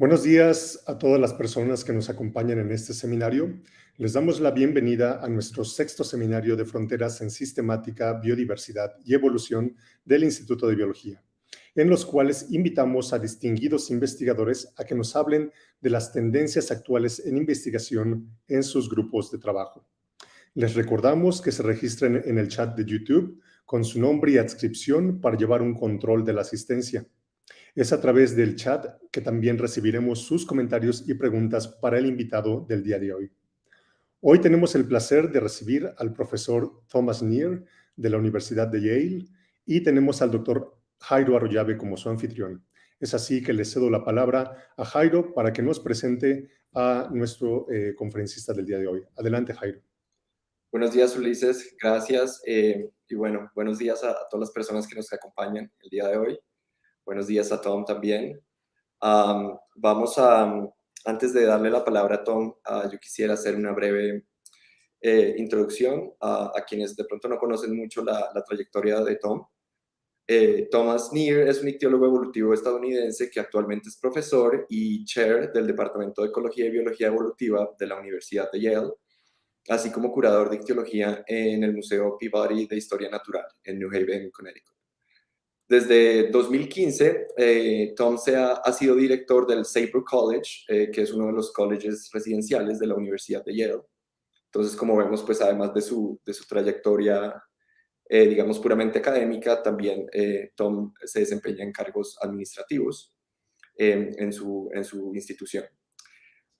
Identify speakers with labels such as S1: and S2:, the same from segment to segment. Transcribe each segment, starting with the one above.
S1: Buenos días a todas las personas que nos acompañan en este seminario. Les damos la bienvenida a nuestro sexto seminario de Fronteras en Sistemática, Biodiversidad y Evolución del Instituto de Biología, en los cuales invitamos a distinguidos investigadores a que nos hablen de las tendencias actuales en investigación en sus grupos de trabajo. Les recordamos que se registren en el chat de YouTube con su nombre y adscripción para llevar un control de la asistencia. Es a través del chat que también recibiremos sus comentarios y preguntas para el invitado del día de hoy. Hoy tenemos el placer de recibir al profesor Thomas Neer de la Universidad de Yale y tenemos al doctor Jairo Arroyave como su anfitrión. Es así que le cedo la palabra a Jairo para que nos presente a nuestro conferencista del día de hoy. Adelante, Jairo.
S2: Buenos días, Ulises. Gracias. Y bueno, buenos días a todas las personas que nos acompañan el día de hoy. Buenos días a Tom también. Antes de darle la palabra a Tom, yo quisiera hacer una breve introducción a quienes de pronto no conocen mucho la trayectoria de Tom. Thomas Neer es un ictiólogo evolutivo estadounidense que actualmente es profesor y chair del Departamento de Ecología y Biología Evolutiva de la Universidad de Yale, así como curador de ictiología en el Museo Peabody de Historia Natural en New Haven, Connecticut. Desde 2015, Tom ha sido director del Saybrook College, que es uno de los colleges residenciales de la Universidad de Yale. Entonces, como vemos, pues además de su trayectoria, digamos, puramente académica, también Tom se desempeña en cargos administrativos en su institución.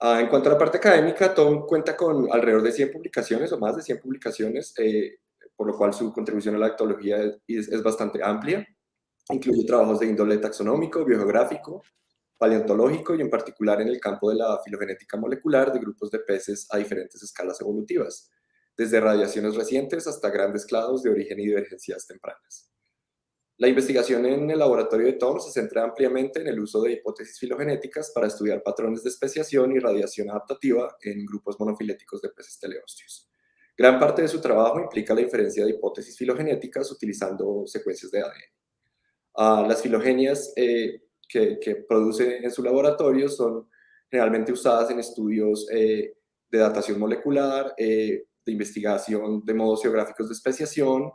S2: En cuanto a la parte académica, Tom cuenta con alrededor de 100 publicaciones o más de 100 publicaciones, por lo cual su contribución a la ictiología es bastante amplia. Incluye trabajos de índole taxonómico, biogeográfico, paleontológico y en particular en el campo de la filogenética molecular de grupos de peces a diferentes escalas evolutivas, desde radiaciones recientes hasta grandes clados de origen y divergencias tempranas. La investigación en el laboratorio de Tom se centra ampliamente en el uso de hipótesis filogenéticas para estudiar patrones de especiación y radiación adaptativa en grupos monofiléticos de peces teleósteos. Gran parte de su trabajo implica la inferencia de hipótesis filogenéticas utilizando secuencias de ADN. Las filogenias que produce en su laboratorio son generalmente usadas en estudios de datación molecular, de investigación de modos geográficos de especiación,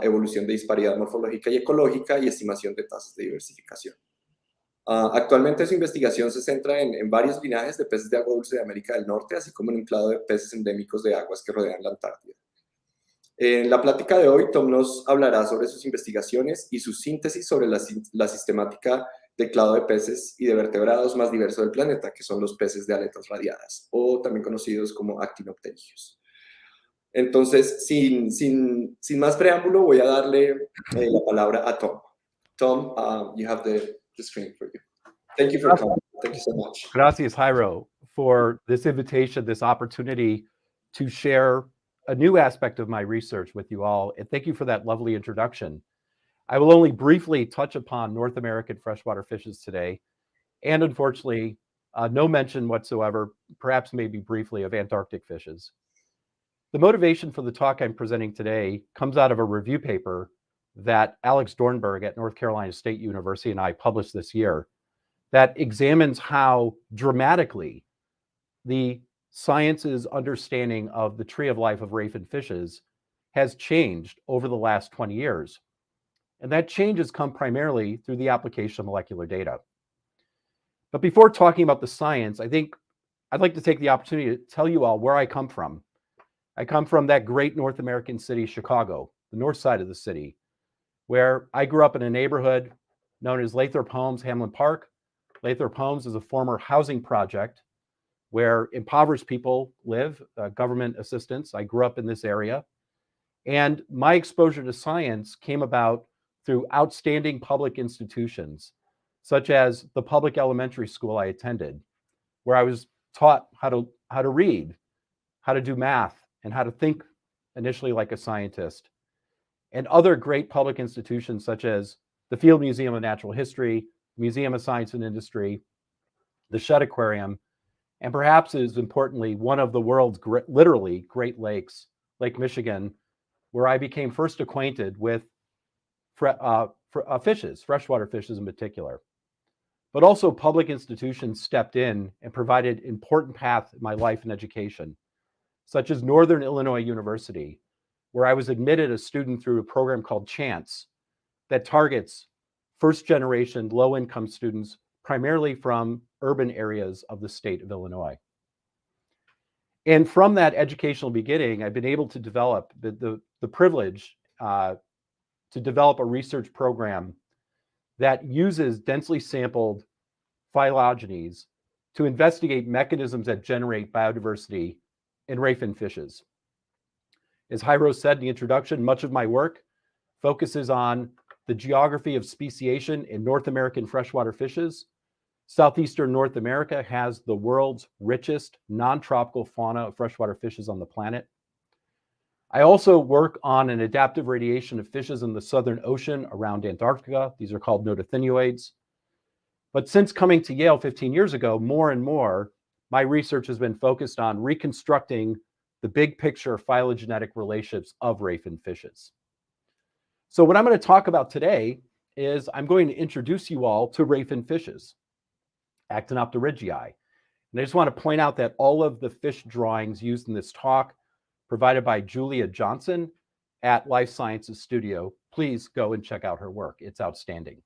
S2: evolución de disparidad morfológica y ecológica y estimación de tasas de diversificación. Actualmente su investigación se centra en varios linajes de peces de agua dulce de América del Norte, así como en un clado de peces endémicos de aguas que rodean la Antártida. En la plática de hoy, Tom nos hablará sobre sus investigaciones y su síntesis sobre la sistemática del clado de peces y de vertebrados más diverso del planeta, que son los peces de aletas radiadas, o también conocidos como Actinopterygii. Entonces, sin más preámbulo, voy a darle la palabra a Tom. Tom, you have the screen for you. Thank you for coming. Thank you so much.
S3: Gracias, Jairo, for this invitation, this opportunity to share a new aspect of my research with you all. And thank you for that lovely introduction. I will only briefly touch upon North American freshwater fishes today, and unfortunately, no mention whatsoever, perhaps maybe briefly, of Antarctic fishes. The motivation for the talk I'm presenting today comes out of a review paper that Alex Dornberg at North Carolina State University and I published this year that examines how dramatically the science's understanding of the tree of life of ray-fin fishes has changed over the last 20 years. And that change has come primarily through the application of molecular data. But before talking about the science, I think I'd like to take the opportunity to tell you all where I come from. I come from that great North American city, Chicago, the north side of the city, where I grew up in a neighborhood known as Lathrop Homes, Hamlin Park. Lathrop Homes is a former housing project where impoverished people live, government assistance. I grew up in this area. And my exposure to science came about through outstanding public institutions, such as the public elementary school I attended, where I was taught how to read, how to do math, and how to think initially like a scientist. And other great public institutions such as the Field Museum of Natural History, Museum of Science and Industry, the Shedd Aquarium, and perhaps as importantly, one of the world's literally Great Lakes, Lake Michigan, where I became first acquainted with fishes, freshwater fishes in particular. but also public institutions stepped in and provided important paths in my life and education, such as Northern Illinois University, where I was admitted as a student through a program called Chance that targets first-generation low-income students, primarily from urban areas of the state of Illinois. And from that educational beginning, I've been able to develop the privilege to develop a research program that uses densely sampled phylogenies to investigate mechanisms that generate biodiversity in ray fin fishes. As Jairo said in the introduction, much of my work focuses on the geography of speciation in North American freshwater fishes. Southeastern North America has the world's richest non-tropical fauna of freshwater fishes on the planet. I also work on an adaptive radiation of fishes in the Southern Ocean around Antarctica. These are called notothenioids. But since coming to Yale 15 years ago, more and more, my research has been focused on reconstructing the big picture phylogenetic relationships of ray fin fishes. So what I'm going to talk about today is I'm going to introduce you all to ray fin fishes, Actinopterygii. And I just want to point out that all of the fish drawings used in this talk provided by Julia Johnson at Life Sciences Studio. Please go and check out her work. It's outstanding.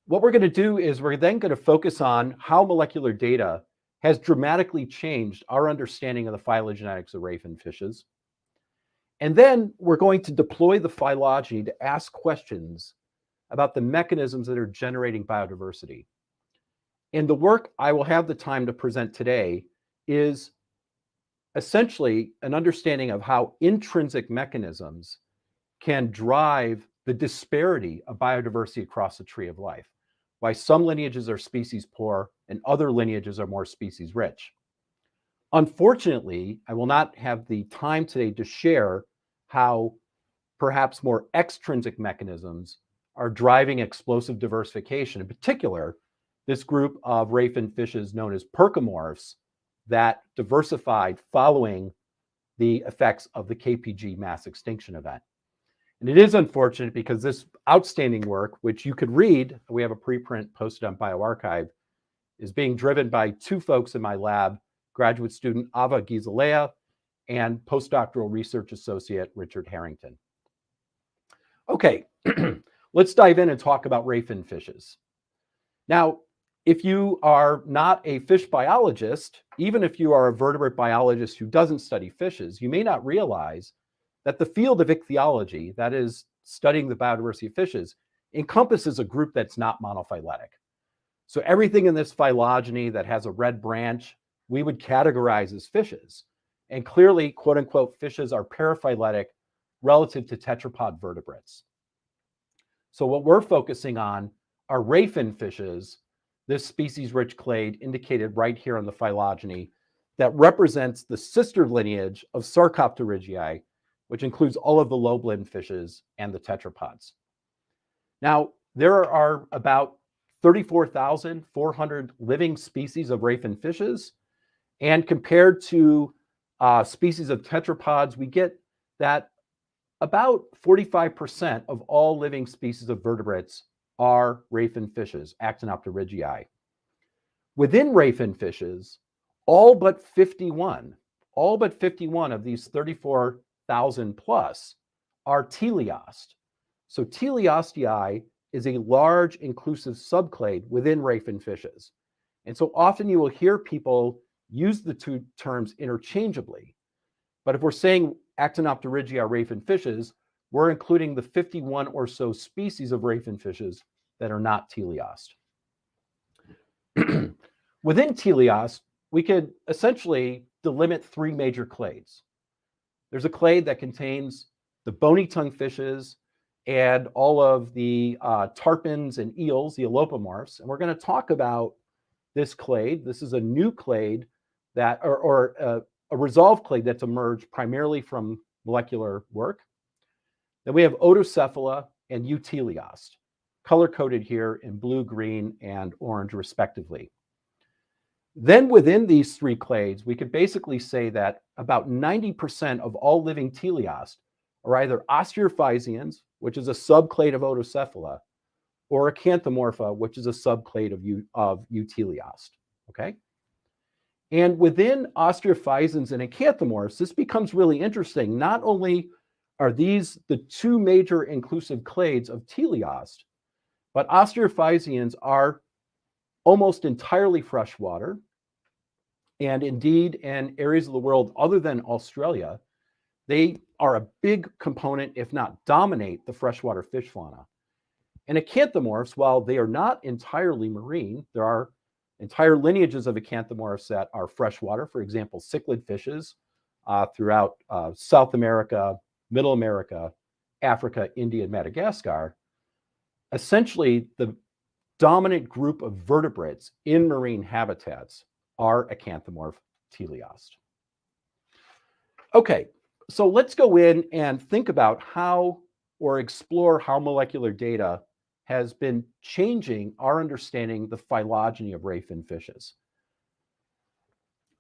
S3: What we're going to do is we're then going to focus on how molecular data has dramatically changed our understanding of the phylogenetics of ray fin fishes. And then we're going to deploy the phylogeny to ask questions about the mechanisms that are generating biodiversity. And the work I will have the time to present today is essentially an understanding of how intrinsic mechanisms can drive the disparity of biodiversity across the tree of life, why some lineages are species poor and other lineages are more species rich. Unfortunately, I will not have the time today to share how perhaps more extrinsic mechanisms are driving explosive diversification. In particular, this group of ray fin fishes known as percomorphs that diversified following the effects of the KPG mass extinction event. And it is unfortunate because this outstanding work, which you could read, we have a preprint posted on bioRxiv, is being driven by two folks in my lab, graduate student Ava Gizalea and postdoctoral research associate Richard Harrington. Okay, let's dive in and talk about ray fin fishes. Now, if you are not a fish biologist, even if you are a vertebrate biologist who doesn't study fishes, you may not realize that the field of ichthyology, that is studying the biodiversity of fishes, encompasses a group that's not monophyletic. So everything in this phylogeny that has a red branch, we would categorize as fishes. And clearly, quote unquote, fishes are paraphyletic relative to tetrapod vertebrates. So what we're focusing on are ray fin fishes, this species-rich clade indicated right here on the phylogeny that represents the sister lineage of Sarcopterygii, which includes all of the lobe-limbed fishes and the tetrapods. Now, there are about 34,400 living species of ray fin fishes, and compared to species of tetrapods, we get that about 45% of all living species of vertebrates are ray fin fishes, Actinopterygii. Within ray fin fishes, all but 51 of these 34,000 plus are teleost. So teleostii is a large inclusive subclade within ray fin fishes. And so often you will hear people use the two terms interchangeably. But if we're saying Actinopterygii are ray fin fishes, we're including the 51 or so species of ray fin fishes that are not teleost. Within teleost, we could essentially delimit three major clades. There's a clade that contains the bony tongue fishes and all of the tarpons and eels, the elopomorphs, and we're going to talk about this clade. This is a new clade that, or a resolved clade that's emerged primarily from molecular work. Then we have Otocephala and Euteleost, color-coded here in blue, green, and orange, respectively. Then within these three clades, we could basically say that about 90% of all living teleost are either osteophysians, which is a subclade of Otocephala, or Acanthamorpha, which is a subclade of Euteleost, okay? And within osteophyzins and acanthamorphs, this becomes really interesting. Not only are these the two major inclusive clades of teleost, but osteophysians are almost entirely freshwater. And indeed, in areas of the world other than Australia, they are a big component, if not dominate, the freshwater fish fauna. And acanthamorphs, while they are not entirely marine, there are entire lineages of acanthamorphs that are freshwater, for example, cichlid fishes throughout South America, Middle America, Africa, India, and Madagascar. Essentially, the dominant group of vertebrates in marine habitats are acanthamorph teleost. Okay, so let's go in and think about how, or explore how molecular data has been changing our understanding the phylogeny of ray fin fishes.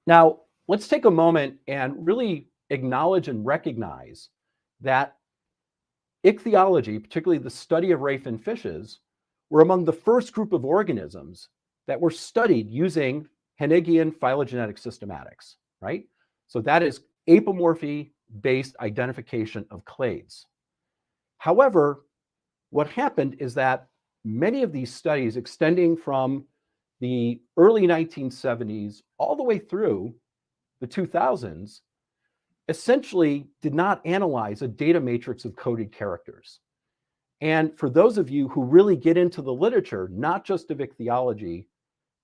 S3: Now, let's take a moment and really acknowledge and recognize that ichthyology, particularly the study of ray fin fishes, were among the first group of organisms that were studied using Hennegian phylogenetic systematics, right? So that is apomorphy-based identification of clades. However, what happened is that many of these studies, extending from the early 1970s all the way through the 2000s, essentially did not analyze a data matrix of coded characters. And for those of you who really get into the literature, not just of ichthyology,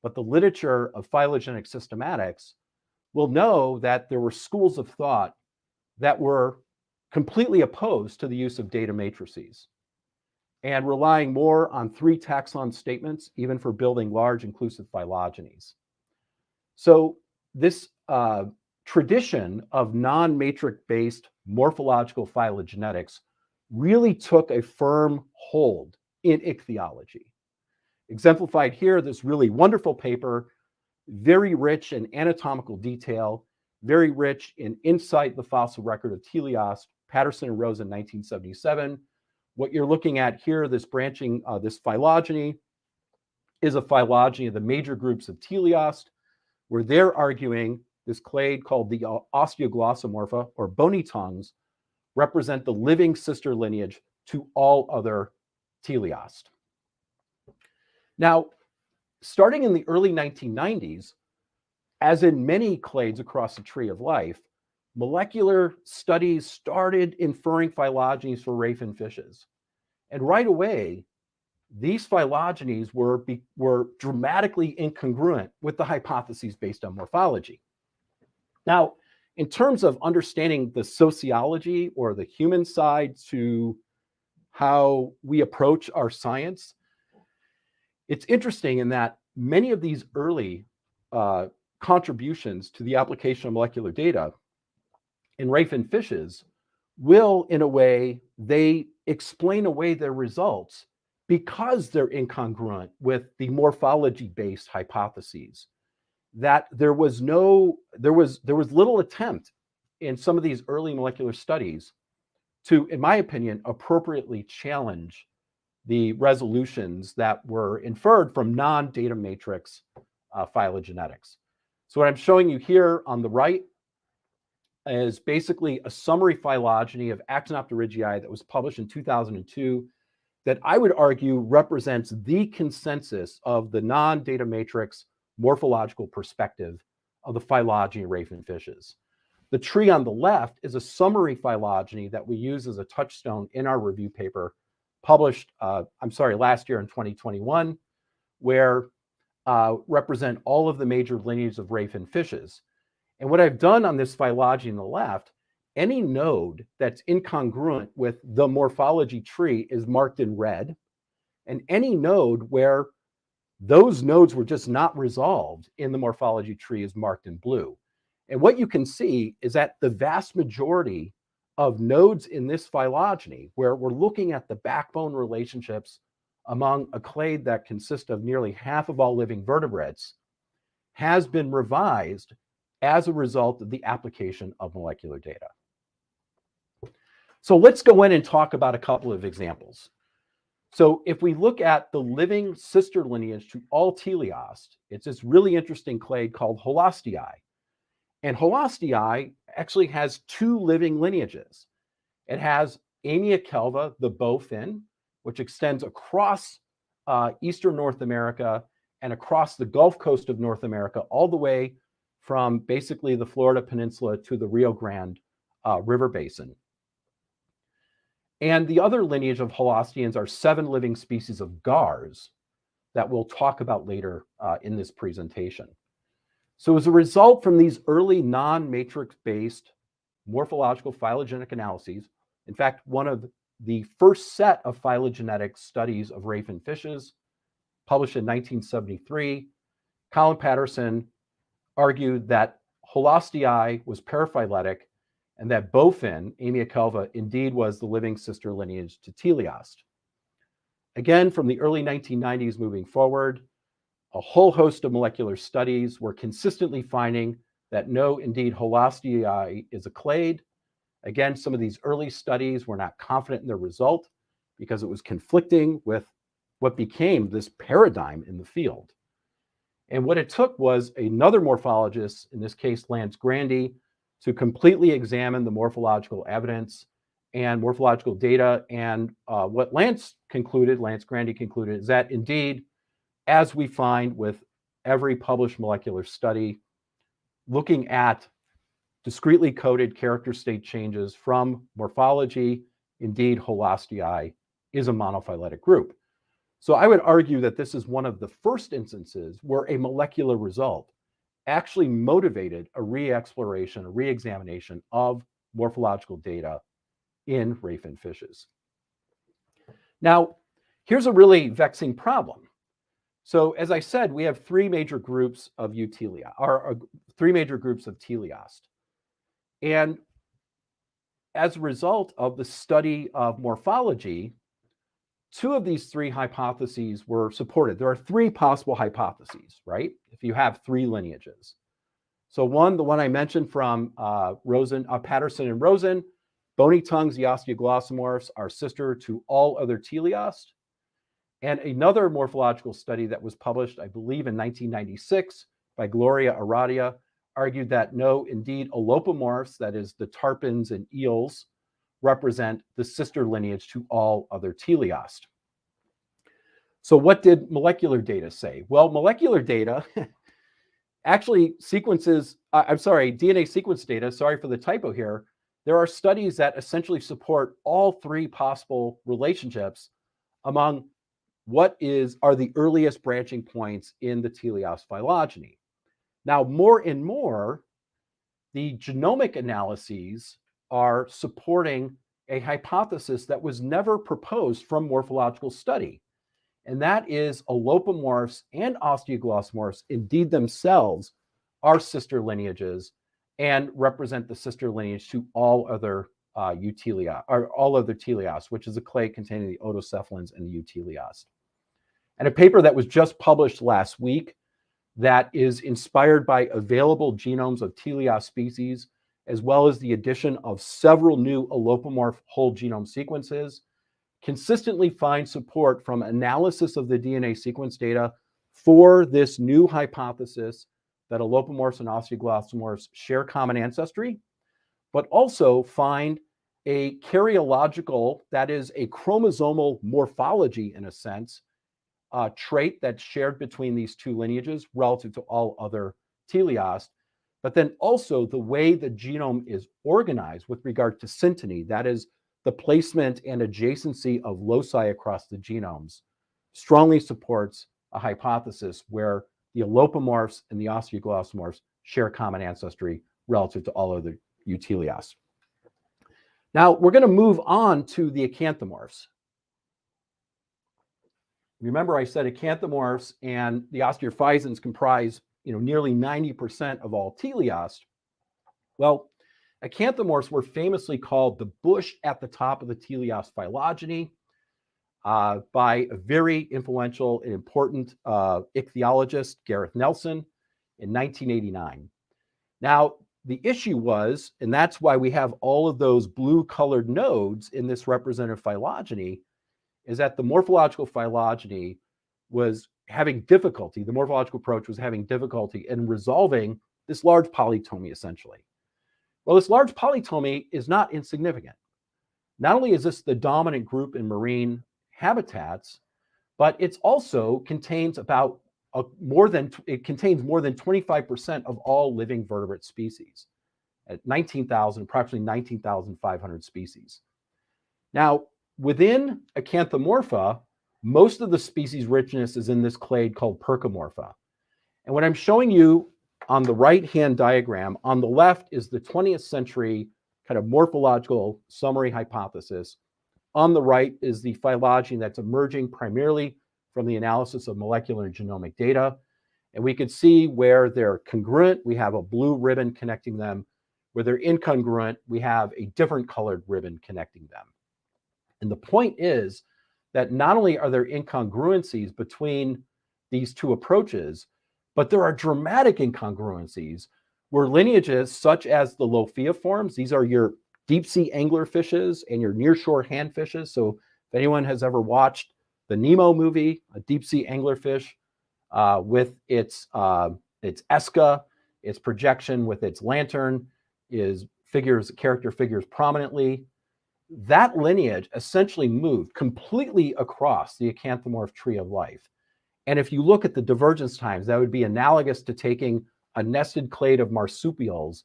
S3: but the literature of phylogenetic systematics, will know that there were schools of thought that were completely opposed to the use of data matrices and relying more on 3 taxon statements, even for building large inclusive phylogenies. So this tradition of non-matrix-based morphological phylogenetics really took a firm hold in ichthyology. Exemplified here, this really wonderful paper, very rich in anatomical detail, very rich in insight, the fossil record of teleost, Patterson and Rose in 1977. What you're looking at here, this branching, this phylogeny, is a phylogeny of the major groups of teleost, where they're arguing this clade called the osteoglossomorpha, or bony tongues, represent the living sister lineage to all other teleost. Now, starting in the early 1990s, as in many clades across the tree of life, molecular studies started inferring phylogenies for ray fin fishes. And right away, these phylogenies were dramatically incongruent with the hypotheses based on morphology. Now, in terms of understanding the sociology or the human side to how we approach our science, it's interesting in that many of these early contributions to the application of molecular data in ray fin fishes will, in a way, they explain away their results because they're incongruent with the morphology-based hypotheses. That there was little attempt in some of these early molecular studies to, in my opinion, appropriately challenge the resolutions that were inferred from non-data matrix phylogenetics. So what I'm showing you here on the right is basically a summary phylogeny of Actinopterygii that was published in 2002 that I would argue represents the consensus of the non-data matrix morphological perspective of the phylogeny of ray fin fishes. The tree on the left is a summary phylogeny that we use as a touchstone in our review paper published, last year in 2021, where represent all of the major lineages of ray fin fishes. And what I've done on this phylogeny on the left, any node that's incongruent with the morphology tree is marked in red, and any node where those nodes were just not resolved in the morphology tree is marked in blue. And what you can see is that the vast majority of nodes in this phylogeny, where we're looking at the backbone relationships among a clade that consists of nearly half of all living vertebrates, has been revised as a result of the application of molecular data. So let's go in and talk about a couple of examples. So if we look at the living sister lineage to all teleost, it's this really interesting clade called Holostii. And Holostii actually has two living lineages. It has Amiokelva, the bowfin, which extends across eastern North America and across the Gulf Coast of North America, all the way from basically the Florida Peninsula to the Rio Grande River Basin. And the other lineage of holostians are 7 living species of gars that we'll talk about later in this presentation. So as a result from these early non-matrix-based morphological phylogenetic analyses, in fact, one of the first set of phylogenetic studies of ray-fin fishes, published in 1973, Colin Patterson argued that Holostii was paraphyletic and that bowfin, Amiokelva, indeed was the living sister lineage to teleost. Again, from the early 1990s moving forward, a whole host of molecular studies were consistently finding that no, indeed, Holostii is a clade. Again, some of these early studies were not confident in their result because it was conflicting with what became this paradigm in the field. And what it took was another morphologist, in this case, Lance Grandy, to completely examine the morphological evidence and morphological data. And what Lance Grandy concluded, is that indeed, as we find with every published molecular study, looking at discretely coded character state changes from morphology, indeed, Holostii is a monophyletic group. So I would argue that this is one of the first instances where a molecular result actually motivated a re-exploration, a re-examination of morphological data in ray-fin fishes. Now, here's a really vexing problem. So as I said, we have 3 major groups of eutelia, or 3 major groups of teleost. And as a result of the study of morphology, 2 of these 3 hypotheses were supported. There are 3 possible hypotheses, right? If you have 3 lineages. So the one I mentioned from Patterson and Rosen, bony tongues, the osteoglossomorphs, are sister to all other teleost. And another morphological study that was published, I believe, in 1996 by Gloria Aradia, argued that no, indeed, allopomorphs, that is the tarpons and eels, represent the sister lineage to all other teleost. So what did molecular data say? Well, molecular data actually DNA sequence data, sorry for the typo here, there are studies that essentially support all 3 possible relationships among what are the earliest branching points in the teleost phylogeny. Now, more and more, the genomic analyses are supporting a hypothesis that was never proposed from morphological study. And that is allopomorphs and osteoglossomorphs indeed themselves are sister lineages and represent the sister lineage to all other eutelia, or all other teleosts, which is a clade containing the otocephalans and the euteleost. And a paper that was just published last week that is inspired by available genomes of teleost species, as well as the addition of several new allopomorph whole genome sequences, consistently find support from analysis of the DNA sequence data for this new hypothesis that allopomorphs and osteoglossomorphs share common ancestry, but also find a karyological, that is a chromosomal morphology in a sense, trait that's shared between these 2 lineages relative to all other teleost, but then also the way the genome is organized with regard to synteny, that is the placement and adjacency of loci across the genomes, strongly supports a hypothesis where the allopomorphs and the osteoglossomorphs share common ancestry relative to all other euteleosts. Now, we're going to move on to the acanthamorphs. Remember, I said acanthamorphs and the osteophysins comprise, nearly 90% of all teleost. Well, acanthamorphs were famously called the bush at the top of the teleost phylogeny by a very influential and important ichthyologist, Gareth Nelson, in 1989. Now, the issue was, and that's why we have all of those blue-colored nodes in this representative phylogeny, is that the morphological phylogeny was having difficulty, the morphological approach was having difficulty in resolving this large polytomy, essentially. Well, this large polytomy is not insignificant. Not only is this the dominant group in marine habitats, but it also contains more than 25% of all living vertebrate species at approximately 19,500 species. Now, within Acanthomorpha, most of the species richness is in this clade called Percomorpha. And what I'm showing you on the right-hand diagram, on the left is the 20th century kind of morphological summary hypothesis. On the right is the phylogeny that's emerging primarily from the analysis of molecular and genomic data. And we can see where they're congruent, we have a blue ribbon connecting them. Where they're incongruent, we have a different colored ribbon connecting them. And the point is that not only are there incongruencies between these two approaches, but there are dramatic incongruencies where lineages such as the Lophiiforms, these are your deep sea anglerfishes and your nearshore handfishes. So if anyone has ever watched the Nemo movie, a deep sea anglerfish with its esca, its projection with its lantern, character figures prominently. That lineage essentially moved completely across the acanthomorph tree of life. And if you look at the divergence times, that would be analogous to taking a nested clade of marsupials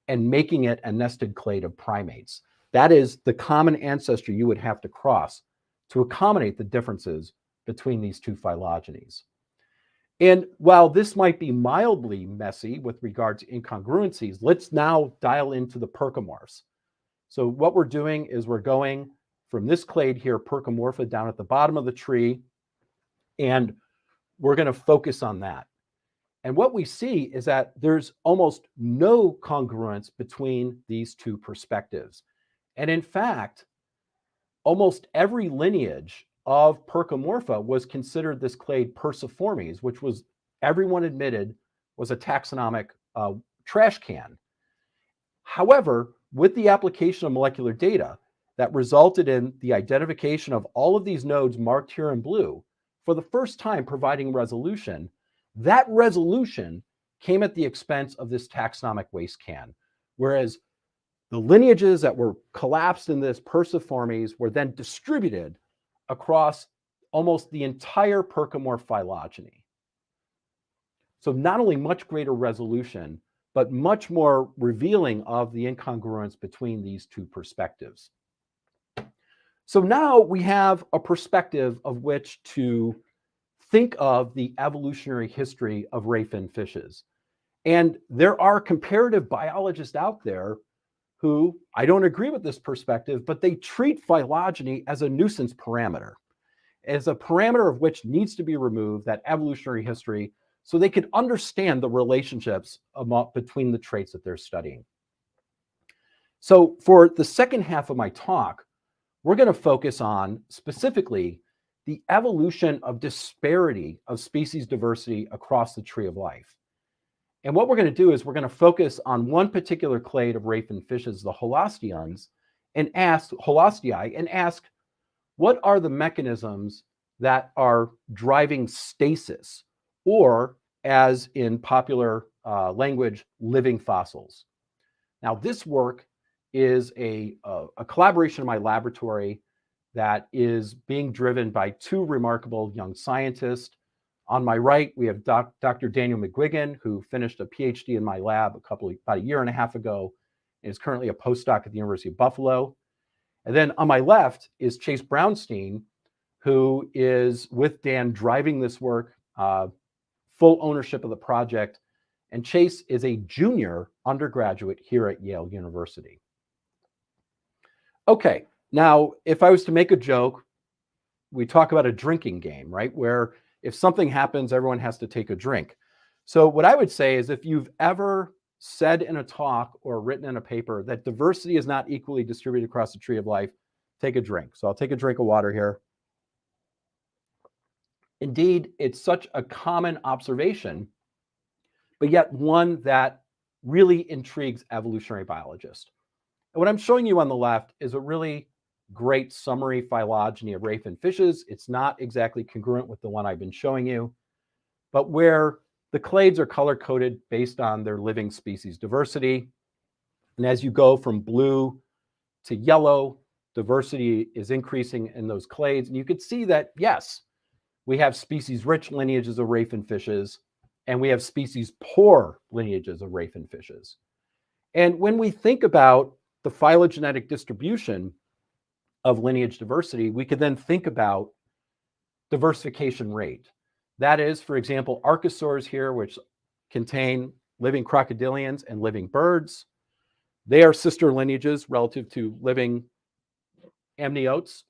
S3: and making it a nested clade of primates. That is the common ancestry you would have to cross to accommodate the differences between these two phylogenies. And while this might be mildly messy with regard to incongruencies, let's now dial into the percomorphs. So what we're doing is we're going from this clade here, Percomorpha, down at the bottom of the tree, and we're going to focus on that. And what we see is that there's almost no congruence between these two perspectives. And in fact, almost every lineage of Percomorpha was considered this clade Perciformes, which was, everyone admitted, was a taxonomic trash can. However, with the application of molecular data that resulted in the identification of all of these nodes marked here in blue, for the first time providing resolution, that resolution came at the expense of this taxonomic waste can. Whereas the lineages that were collapsed in this Perciformes were then distributed across almost the entire Percomorph phylogeny. So not only much greater resolution, but much more revealing of the incongruence between these two perspectives. So now we have a perspective of which to think of the evolutionary history of rayfin fishes. And there are comparative biologists out there who, I don't agree with this perspective, but they treat phylogeny as a nuisance parameter, as a parameter of which needs to be removed, that evolutionary history, so they could understand the relationships between the traits that they're studying. So for the second half of my talk, we're going to focus on specifically the evolution of disparity of species diversity across the tree of life. And what we're going to do is we're going to focus on one particular clade of rayfin fishes, the Holostii, and ask, what are the mechanisms that are driving stasis, or as in popular language, living fossils. Now, this work is a collaboration in my laboratory that is being driven by two remarkable young scientists. On my right, we have Dr. Daniel McGuigan, who finished a PhD in my lab about a year and a half ago, and is currently a postdoc at the University of Buffalo. And then on my left is Chase Brownstein, who is with Dan driving this work, full ownership of the project. And Chase is a junior undergraduate here at Yale University. Okay, now if I was to make a joke, we talk about a drinking game, right? Where if something happens, everyone has to take a drink. So what I would say is if you've ever said in a talk or written in a paper that diversity is not equally distributed across the tree of life, take a drink. So I'll take a drink of water here. Indeed, it's such a common observation, but yet one that really intrigues evolutionary biologists. And what I'm showing you on the left is a really great summary phylogeny of ray fin fishes. It's not exactly congruent with the one I've been showing you, but where the clades are color-coded based on their living species diversity. And as you go from blue to yellow, diversity is increasing in those clades. And you could see that, yes, we have species-rich lineages of ray fin fishes, and we have species-poor lineages of ray fin fishes. And when we think about the phylogenetic distribution of lineage diversity, we could then think about diversification rate. That is, for example, archosaurs here, which contain living crocodilians and living birds. They are sister lineages relative to living amniotes.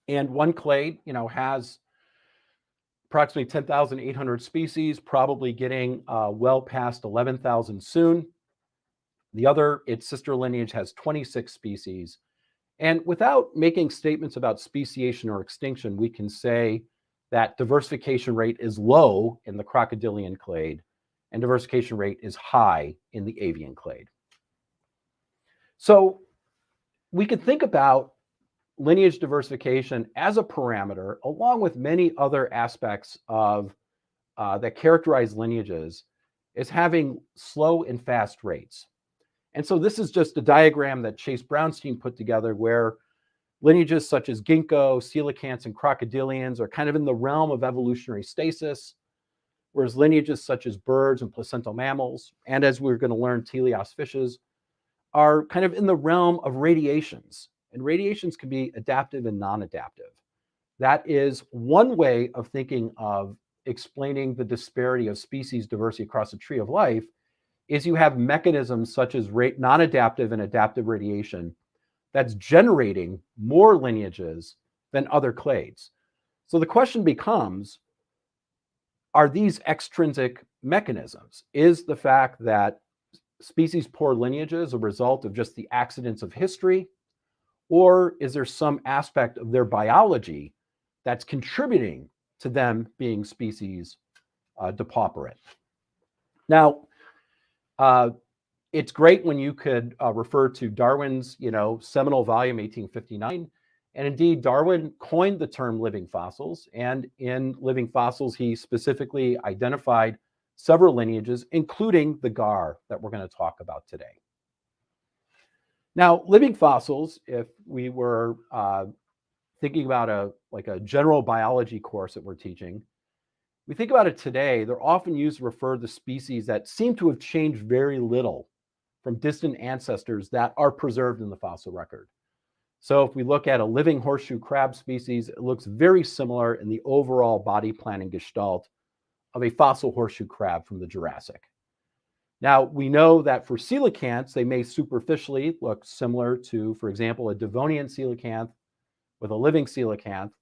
S3: And one clade, has approximately 10,800 species, probably getting well past 11,000 soon. The other, its sister lineage, has 26 species. And without making statements about speciation or extinction, we can say that diversification rate is low in the crocodilian clade and diversification rate is high in the avian clade. So we could think about lineage diversification as a parameter, along with many other aspects of that characterize lineages, as having slow and fast rates. And so this is just a diagram that Chase Brownstein put together where lineages such as ginkgo, coelacanths, and crocodilians are kind of in the realm of evolutionary stasis, whereas lineages such as birds and placental mammals, and as we're going to learn, teleost fishes, are kind of in the realm of radiations. And radiations can be adaptive and non-adaptive. That is one way of thinking of explaining the disparity of species diversity across the tree of life, is you have mechanisms such as non-adaptive and adaptive radiation that's generating more lineages than other clades. So the question becomes, are these extrinsic mechanisms? Is the fact that species-poor lineages a result of just the accidents of history? Or is there some aspect of their biology that's contributing to them being species depauperate? Now, it's great when you could refer to Darwin's, seminal volume, 1859. And indeed, Darwin coined the term living fossils. And in living fossils, he specifically identified several lineages, including the gar that we're going to talk about today. Now, living fossils, if we were thinking about a general biology course that we're teaching, we think about it today, they're often used to refer to species that seem to have changed very little from distant ancestors that are preserved in the fossil record. So if we look at a living horseshoe crab species, it looks very similar in the overall body plan and gestalt of a fossil horseshoe crab from the Jurassic. Now, we know that for coelacanths, they may superficially look similar to, for example, a Devonian coelacanth with a living coelacanth.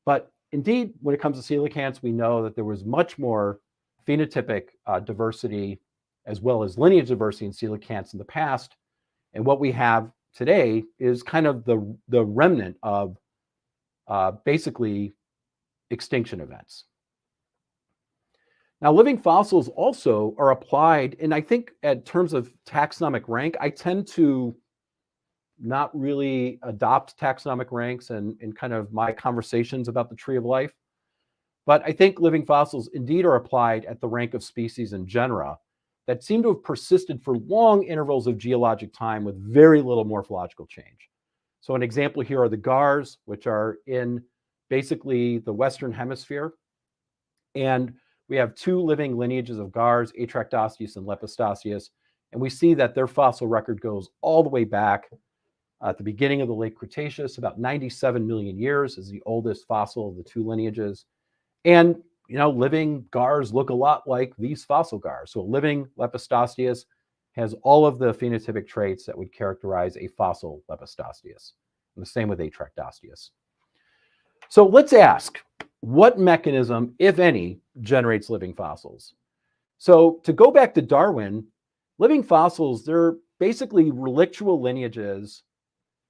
S3: But indeed, when it comes to coelacanths, we know that there was much more phenotypic diversity as well as lineage diversity in coelacanths in the past. And what we have today is kind of the remnant of basically extinction events. Now, living fossils also are applied, and I think in terms of taxonomic rank, I tend to not really adopt taxonomic ranks in kind of my conversations about the tree of life. But I think living fossils indeed are applied at the rank of species and genera that seem to have persisted for long intervals of geologic time with very little morphological change. So an example here are the gars, which are in basically the Western Hemisphere. And we have two living lineages of gars, Atractosteus and Lepistosteus. And we see that their fossil record goes all the way back at the beginning of the late Cretaceous. About 97 million years is the oldest fossil of the two lineages. And, living gars look a lot like these fossil gars. So living Lepistosteus has all of the phenotypic traits that would characterize a fossil Lepistosteus. And the same with Atractosteus. So let's ask, what mechanism, if any, generates living fossils? So to go back to Darwin, living fossils, they're basically relictual lineages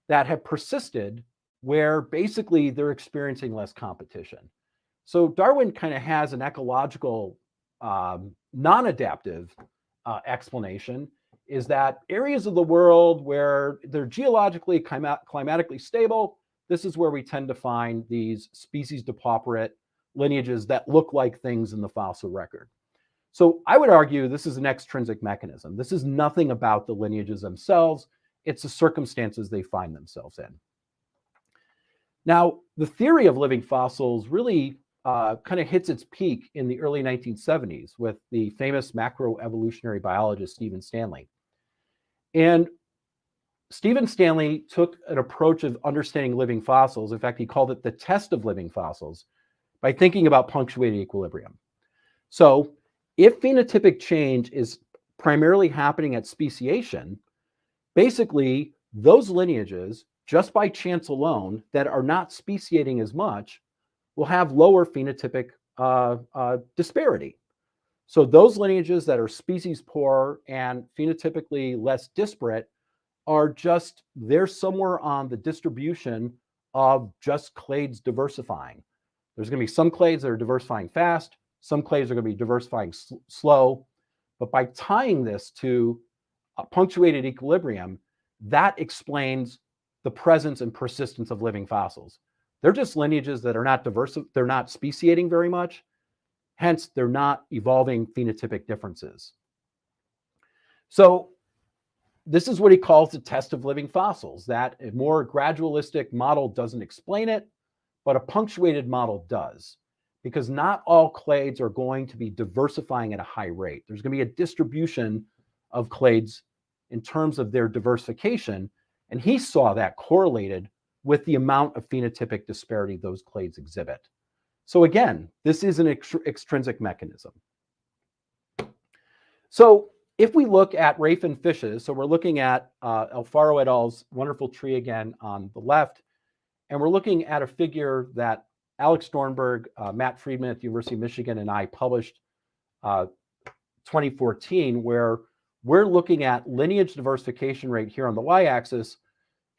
S3: that have persisted where basically they're experiencing less competition. So Darwin kind of has an ecological, non-adaptive explanation is that areas of the world where they're geologically, climatically stable, this is where we tend to find these species depauperate lineages that look like things in the fossil record. So I would argue this is an extrinsic mechanism. This is nothing about the lineages themselves. It's the circumstances they find themselves in. Now, the theory of living fossils really kind of hits its peak in the early 1970s with the famous macroevolutionary biologist Stephen Stanley. And Stephen Stanley took an approach of understanding living fossils. In fact, he called it the test of living fossils by thinking about punctuated equilibrium. So if phenotypic change is primarily happening at speciation, basically those lineages, just by chance alone, that are not speciating as much, will have lower phenotypic disparity. So those lineages that are species poor and phenotypically less disparate are just, they're somewhere on the distribution of just clades diversifying. There's going to be some clades that are diversifying fast, some clades are going to be diversifying slow, but by tying this to a punctuated equilibrium, that explains the presence and persistence of living fossils. They're just lineages that are not diverse, they're not speciating very much, hence they're not evolving phenotypic differences. So this is what he calls the test of living fossils, that a more gradualistic model doesn't explain it, but a punctuated model does, because not all clades are going to be diversifying at a high rate. There's going to be a distribution of clades in terms of their diversification, and he saw that correlated with the amount of phenotypic disparity those clades exhibit. So again, this is an extrinsic mechanism. So if we look at ray fin fishes, so we're looking at Alfaro et al.'s wonderful tree again on the left, and we're looking at a figure that Alex Dornberg, Matt Friedman at the University of Michigan, and I published 2014, where we're looking at lineage diversification rate here on the y-axis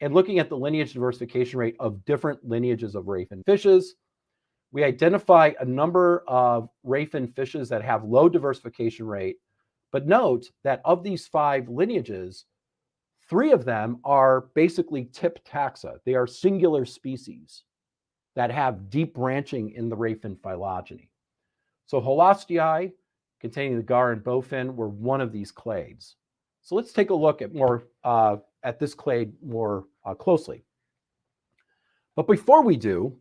S3: and looking at the lineage diversification rate of different lineages of ray fin fishes. We identify a number of ray fin fishes that have low diversification rate, but note that of these 5 lineages, 3 of them are basically tip taxa. They are singular species that have deep branching in the ray fin phylogeny. So Holostii, containing the gar and bowfin, were one of these clades. So let's take a look at more at this clade more closely. But before we do,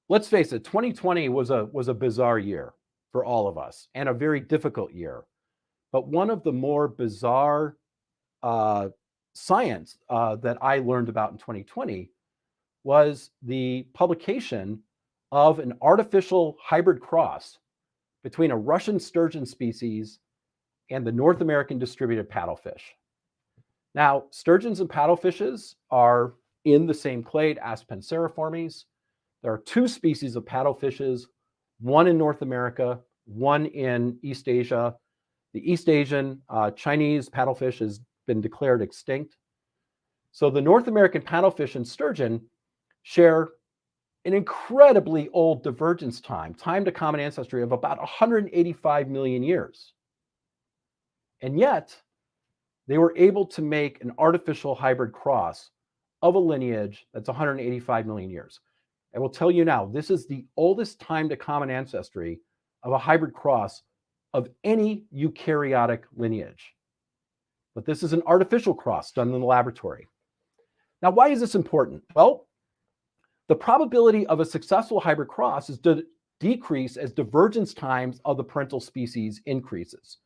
S3: let's face it, 2020 was a bizarre year for all of us and a very difficult year. But one of the more bizarre science that I learned about in 2020 was the publication of an artificial hybrid cross between a Russian sturgeon species and the North American distributed paddlefish. Now, sturgeons and paddlefishes are in the same clade, Aspenceroformes. There are 2 species of paddlefishes, one in North America, one in East Asia. The East Asian Chinese paddlefish has been declared extinct. So the North American paddlefish and sturgeon share an incredibly old divergence time to common ancestry of about 185 million years. And yet, they were able to make an artificial hybrid cross of a lineage that's 185 million years. I will tell you now, this is the oldest time to common ancestry of a hybrid cross of any eukaryotic lineage. But this is an artificial cross done in the laboratory. Now, why is this important? Well, the probability of a successful hybrid cross is to decrease as divergence times of the parental species increases.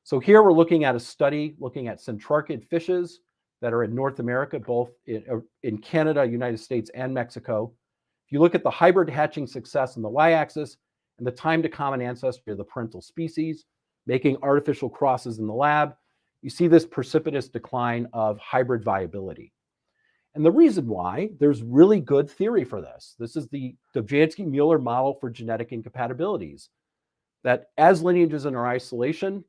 S3: So here we're looking at a study looking at centrarchid fishes that are in North America, both in Canada, United States, and Mexico. If you look at the hybrid hatching success on the y-axis and the time to common ancestry of the parental species, making artificial crosses in the lab, you see this precipitous decline of hybrid viability. And the reason why, there's really good theory for this. This is the Dobzhansky-Mueller model for genetic incompatibilities, that as lineages in our isolation,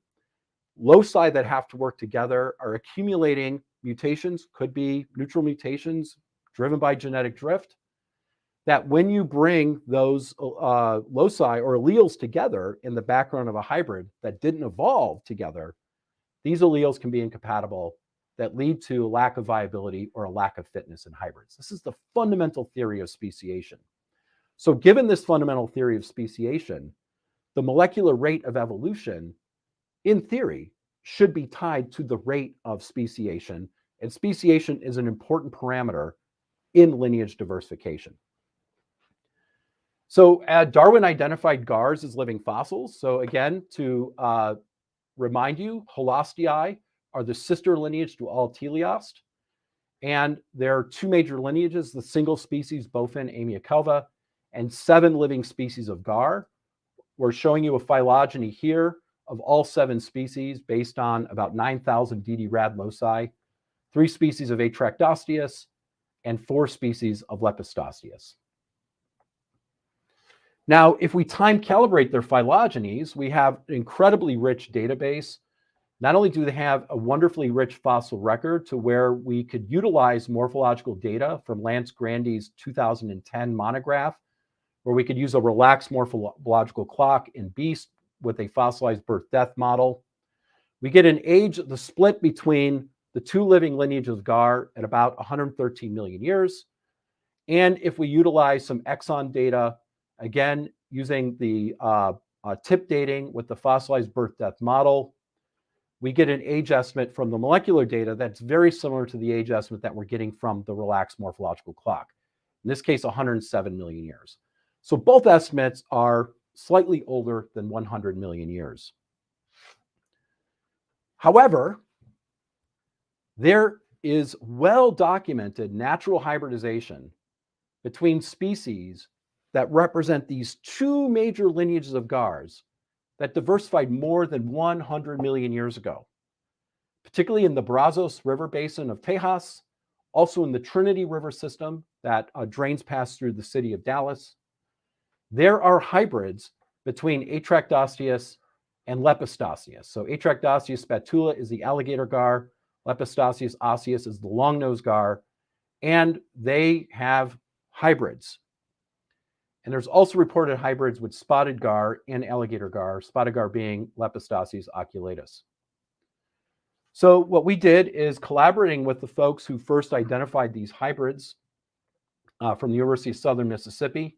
S3: loci that have to work together are accumulating mutations, could be neutral mutations driven by genetic drift, that when you bring those loci or alleles together in the background of a hybrid that didn't evolve together, these alleles can be incompatible that lead to a lack of viability or a lack of fitness in hybrids. This is the fundamental theory of speciation. So given this fundamental theory of speciation, the molecular rate of evolution, in theory, should be tied to the rate of speciation, and speciation is an important parameter in lineage diversification. So Darwin identified gars as living fossils. So again, to remind you, Holostii are the sister lineage to all teleost. And there are two major lineages, the single species bowfin amiokelva and 7 living species of gar. We're showing you a phylogeny here of all 7 species based on about 9,000 DD rad loci, 3 species of Atractosteus, and 4 species of Lepistosteus. Now, if we time calibrate their phylogenies, we have an incredibly rich database. Not only do they have a wonderfully rich fossil record to where we could utilize morphological data from Lance Grandy's 2010 monograph, where we could use a relaxed morphological clock in beast with a fossilized birth-death model. We get an age, the split between the 2 living lineages of gar at about 113 million years. And if we utilize some exon data, again, using the tip dating with the fossilized birth-death model, we get an age estimate from the molecular data that's very similar to the age estimate that we're getting from the relaxed morphological clock. In this case, 107 million years. So both estimates are slightly older than 100 million years. However, there is well-documented natural hybridization between species that represent these 2 major lineages of gars that diversified more than 100 million years ago, particularly in the Brazos River basin of Tejas, also in the Trinity River system that drains past through the city of Dallas. There are hybrids between Atractosteus and Lepistosteus. So Atractosteus spatula is the alligator gar, Lepistosteus osseus is the long-nosed gar, and they have hybrids. And there's also reported hybrids with spotted gar and alligator gar, spotted gar being Lepistosteus oculatus. So what we did is collaborating with the folks who first identified these hybrids from the University of Southern Mississippi,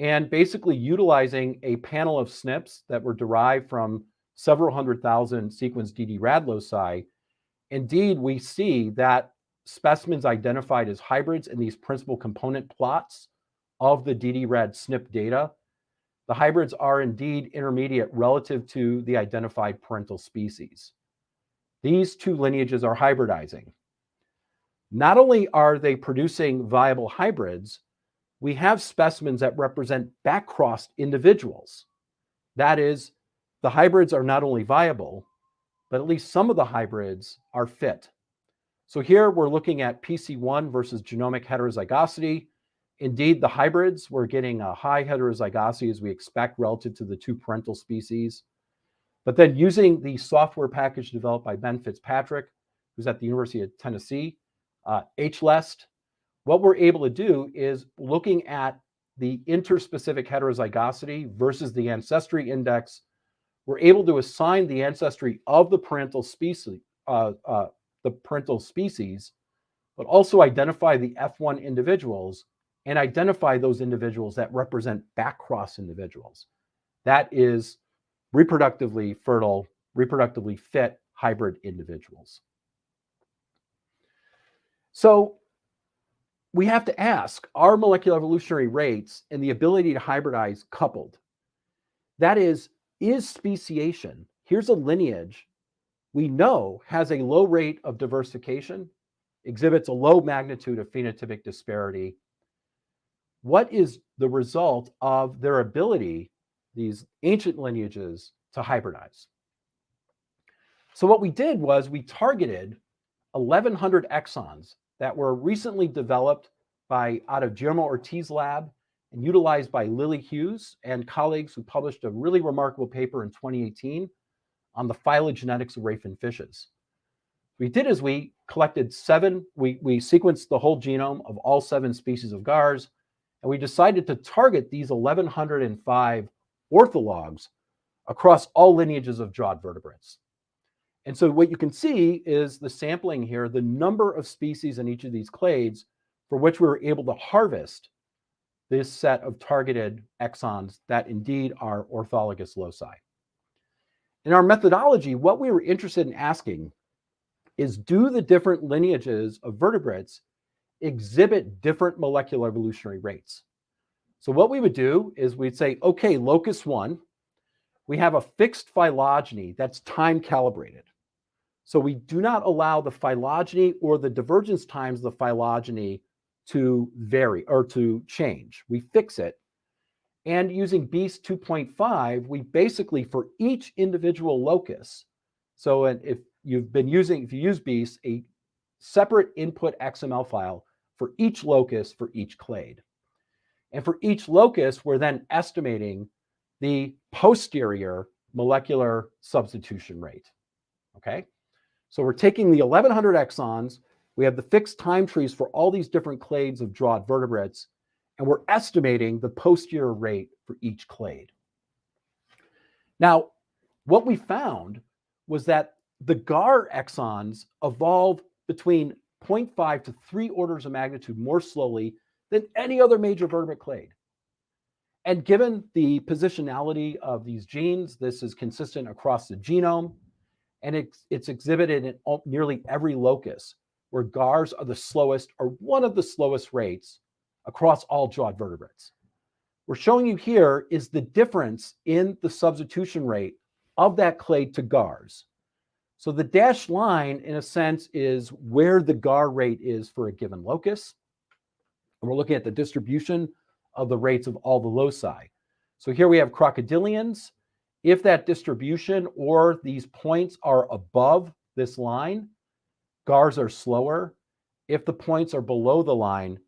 S3: and basically utilizing a panel of SNPs that were derived from several 100,000 sequenced DD rad loci. Indeed, we see that specimens identified as hybrids in these principal component plots of the DD rad SNP data, the hybrids are indeed intermediate relative to the identified parental species. These 2 lineages are hybridizing. Not only are they producing viable hybrids, we have specimens that represent back-crossed individuals. That is, the hybrids are not only viable, but at least some of the hybrids are fit. So here we're looking at PC1 versus genomic heterozygosity. Indeed, the hybrids, we're getting a high heterozygosity as we expect relative to the 2 parental species. But then using the software package developed by Ben Fitzpatrick, who's at the University of Tennessee, HLEST, what we're able to do is looking at the interspecific heterozygosity versus the ancestry index, we're able to assign the ancestry of the parental species, but also identify the F1 individuals and identify those individuals that represent back-cross individuals. That is reproductively fertile, reproductively fit hybrid individuals. So we have to ask, are molecular evolutionary rates and the ability to hybridize coupled? That is speciation, here's a lineage we know has a low rate of diversification, exhibits a low magnitude of phenotypic disparity. What is the result of their ability, these ancient lineages, to hybridize? So what we did was we targeted 1,100 exons that were recently developed out of Guillermo Ortiz lab and utilized by Lily Hughes and colleagues who published a really remarkable paper in 2018 on the phylogenetics of rayfin fishes. What we did is we collected we sequenced the whole genome of all 7 species of gars, and we decided to target these 1,105 orthologs across all lineages of jawed vertebrates. And so what you can see is the sampling here, the number of species in each of these clades for which we were able to harvest this set of targeted exons that indeed are orthologous loci. In our methodology, what we were interested in asking is, do the different lineages of vertebrates exhibit different molecular evolutionary rates? So what we would do is we'd say, okay, locus 1, we have a fixed phylogeny that's time calibrated. So we do not allow the phylogeny or the divergence times of the phylogeny to vary or to change. We fix it. And using BEAST 2.5, we basically, for each individual locus, so if you use BEAST, a separate input XML file for each locus for each clade. And for each locus, we're then estimating the posterior molecular substitution rate. Okay? So we're taking the 1100 exons, we have the fixed time trees for all these different clades of jawed vertebrates, and we're estimating the posterior rate for each clade. Now, what we found was that the GAR exons evolve between 0.5 to 3 orders of magnitude more slowly than any other major vertebrate clade. And given the positionality of these genes, this is consistent across the genome, and it's exhibited in nearly every locus, where GARs are the slowest or one of the slowest rates across all jawed vertebrates. We're showing you here is the difference in the substitution rate of that clade to GARs. So the dashed line, in a sense, is where the GAR rate is for a given locus. And we're looking at the distribution of the rates of all the loci. So here we have crocodilians. If that distribution or these points are above this line, GARs are slower. If the points are below the line,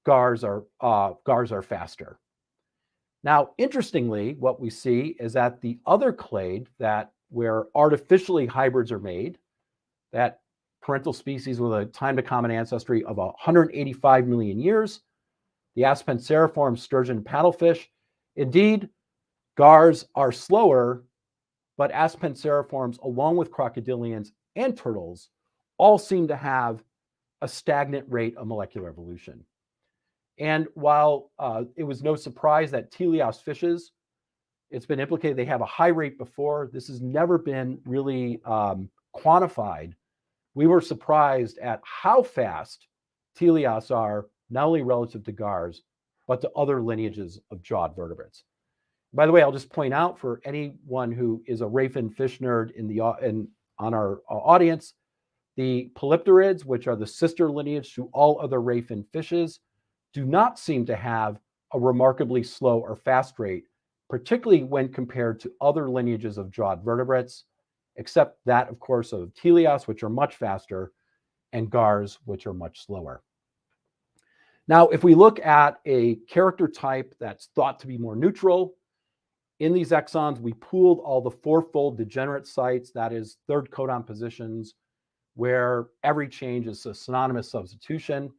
S3: GARs are faster. Now, interestingly, what we see is that the other clade where artificially hybrids are made, that parental species with a time to common ancestry of 185 million years, the Aspenceriform sturgeon paddlefish, indeed, GARs are slower, but Aspenceriforms, along with crocodilians and turtles, all seem to have a stagnant rate of molecular evolution. And while it was no surprise that teleost fishes, it's been implicated they have a high rate before, this has never been really quantified. We were surprised at how fast teleosts are, not only relative to GARs, but to other lineages of jawed vertebrates. By the way, I'll just point out for anyone who is a ray fin fish nerd on our audience, the polypterids, which are the sister lineage to all other ray fin fishes, do not seem to have a remarkably slow or fast rate, particularly when compared to other lineages of jawed vertebrates, except that, of course, of teleosts, which are much faster, and GARs, which are much slower. Now, if we look at a character type that's thought to be more neutral, in these exons, we pooled all the fourfold degenerate sites, that is third codon positions, where every change is a synonymous substitution.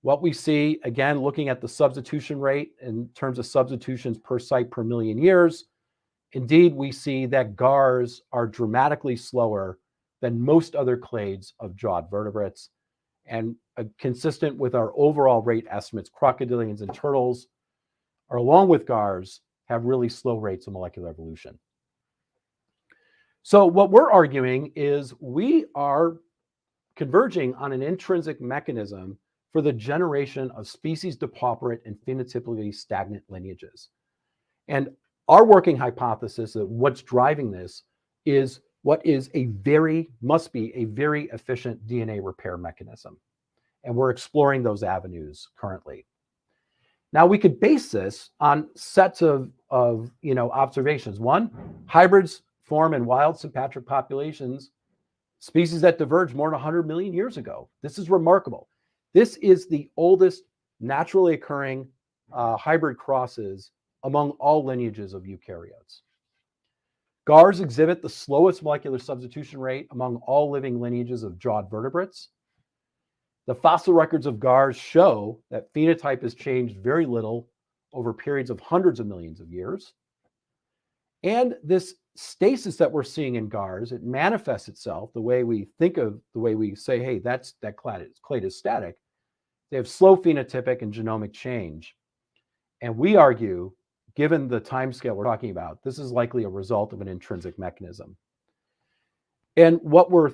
S3: What we see, again, looking at the substitution rate in terms of substitutions per site per million years, indeed, we see that GARs are dramatically slower than most other clades of jawed vertebrates. And consistent with our overall rate estimates, crocodilians and turtles, along with GARs, have really slow rates of molecular evolution. So what we're arguing is we are converging on an intrinsic mechanism for the generation of species depauperate and phenotypically stagnant lineages. And our working hypothesis that what's driving this is what must be a very efficient DNA repair mechanism. And we're exploring those avenues currently. Now, we could base this on sets of observations. One, hybrids form in wild sympatric populations, species that diverged more than 100 million years ago. This is remarkable. This is the oldest naturally occurring hybrid crosses among all lineages of eukaryotes. GARs exhibit the slowest molecular substitution rate among all living lineages of jawed vertebrates. The fossil records of GARs show that phenotype has changed very little over periods of hundreds of millions of years. And this stasis that we're seeing in GARs, it manifests itself the way we think of the way we say, hey, that clade is static. They have slow phenotypic and genomic change. And we argue, given the timescale we're talking about, this is likely a result of an intrinsic mechanism. And what we're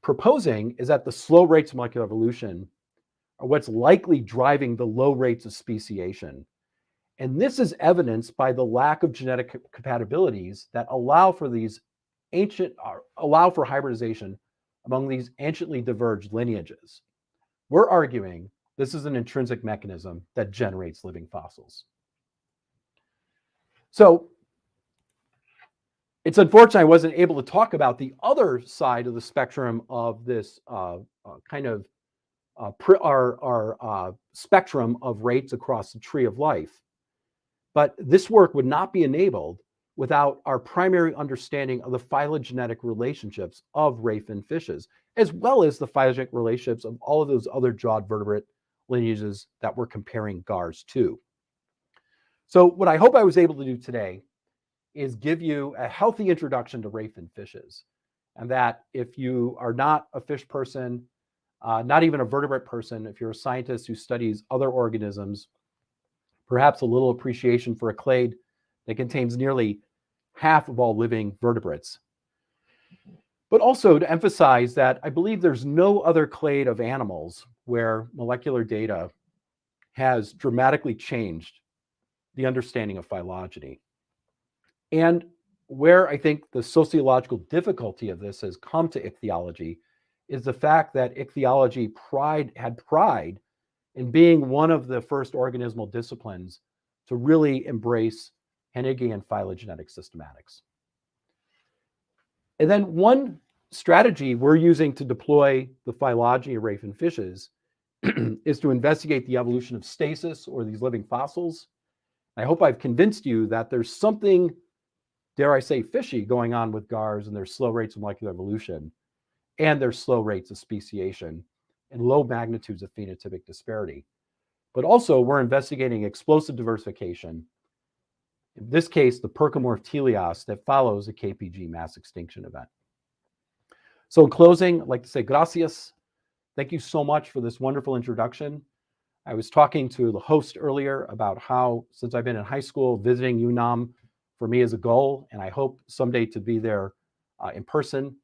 S3: proposing is that the slow rates of molecular evolution are what's likely driving the low rates of speciation. And this is evidenced by the lack of genetic compatibilities that allow for hybridization among these anciently diverged lineages. We're arguing this is an intrinsic mechanism that generates living fossils. So it's unfortunate I wasn't able to talk about the other side of the spectrum of this spectrum of rates across the tree of life. But this work would not be enabled without our primary understanding of the phylogenetic relationships of ray fin fishes, as well as the phylogenetic relationships of all of those other jawed vertebrate lineages that we're comparing GARs to. So what I hope I was able to do today is give you a healthy introduction to ray fin fishes, and that if you are not a fish person, not even a vertebrate person, if you're a scientist who studies other organisms, perhaps a little appreciation for a clade that contains nearly half of all living vertebrates. But also to emphasize that I believe there's no other clade of animals where molecular data has dramatically changed the understanding of phylogeny. And where I think the sociological difficulty of this has come to ichthyology is the fact that ichthyology had pride in being one of the first organismal disciplines to really embrace Hennigian phylogenetic systematics. And then one strategy we're using to deploy the phylogeny of ray fin fishes is to investigate the evolution of stasis, or these living fossils. I hope I've convinced you that there's something, dare I say, fishy going on with GARs and their slow rates of molecular evolution and their slow rates of speciation and low magnitudes of phenotypic disparity. But also we're investigating explosive diversification, in this case, the percomorph teleos that follows a KPG mass extinction event. So in closing, I'd like to say gracias. Thank you so much for this wonderful introduction. I was talking to the host earlier about how, since I've been in high school, visiting UNAM for me is a goal, and I hope someday to be there in person.